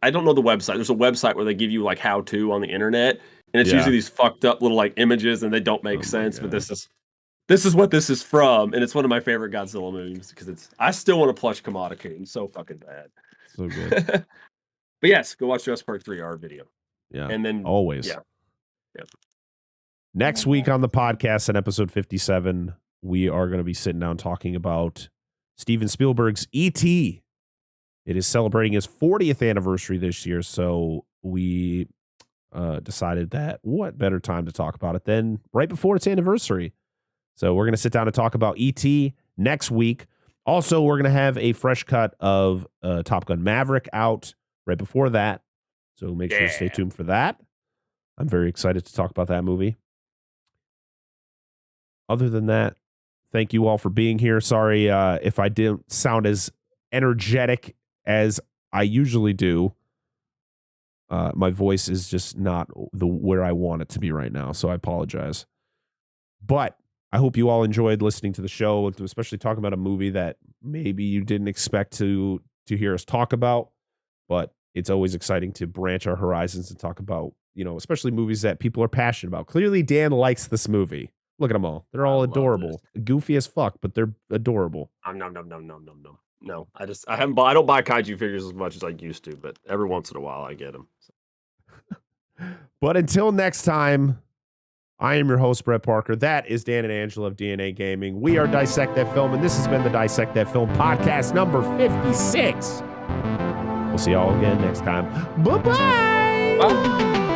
I don't know the website. There's a website where they give you like how to on the internet. And it's usually these fucked up little like images and they don't make sense, but this is what this is from, and it's one of my favorite Godzilla movies because I still want to plush Kamada King so fucking bad. So good. But yes, go watch Jurassic Park 3, our video. Yeah. And then always. Yeah. Next week on the podcast in episode 57, we are going to be sitting down talking about Steven Spielberg's E.T. It is celebrating its 40th anniversary this year, so we decided that what better time to talk about it than right before its anniversary. So we're going to sit down and talk about E.T. next week. Also, we're going to have a fresh cut of Top Gun Maverick out right before that. So make sure to stay tuned for that. I'm very excited to talk about that movie. Other than that, thank you all for being here. Sorry if I didn't sound as energetic as I usually do. My voice is just not where I want it to be right now, so I apologize. But I hope you all enjoyed listening to the show, especially talking about a movie that maybe you didn't expect to hear us talk about. But it's always exciting to branch our horizons and talk about, especially movies that people are passionate about. Clearly, Dan likes this movie. Look at them all. They're all adorable. Goofy as fuck, but they're adorable. No, I don't buy kaiju figures as much as I used to, but every once in a while I get them. But until next time, I am your host, Brett Parker. That is Dan and Angela of DNA Gaming. We are Dissect That Film, and this has been the Dissect That Film podcast number 56. We'll see y'all again next time. Bye-bye. Bye.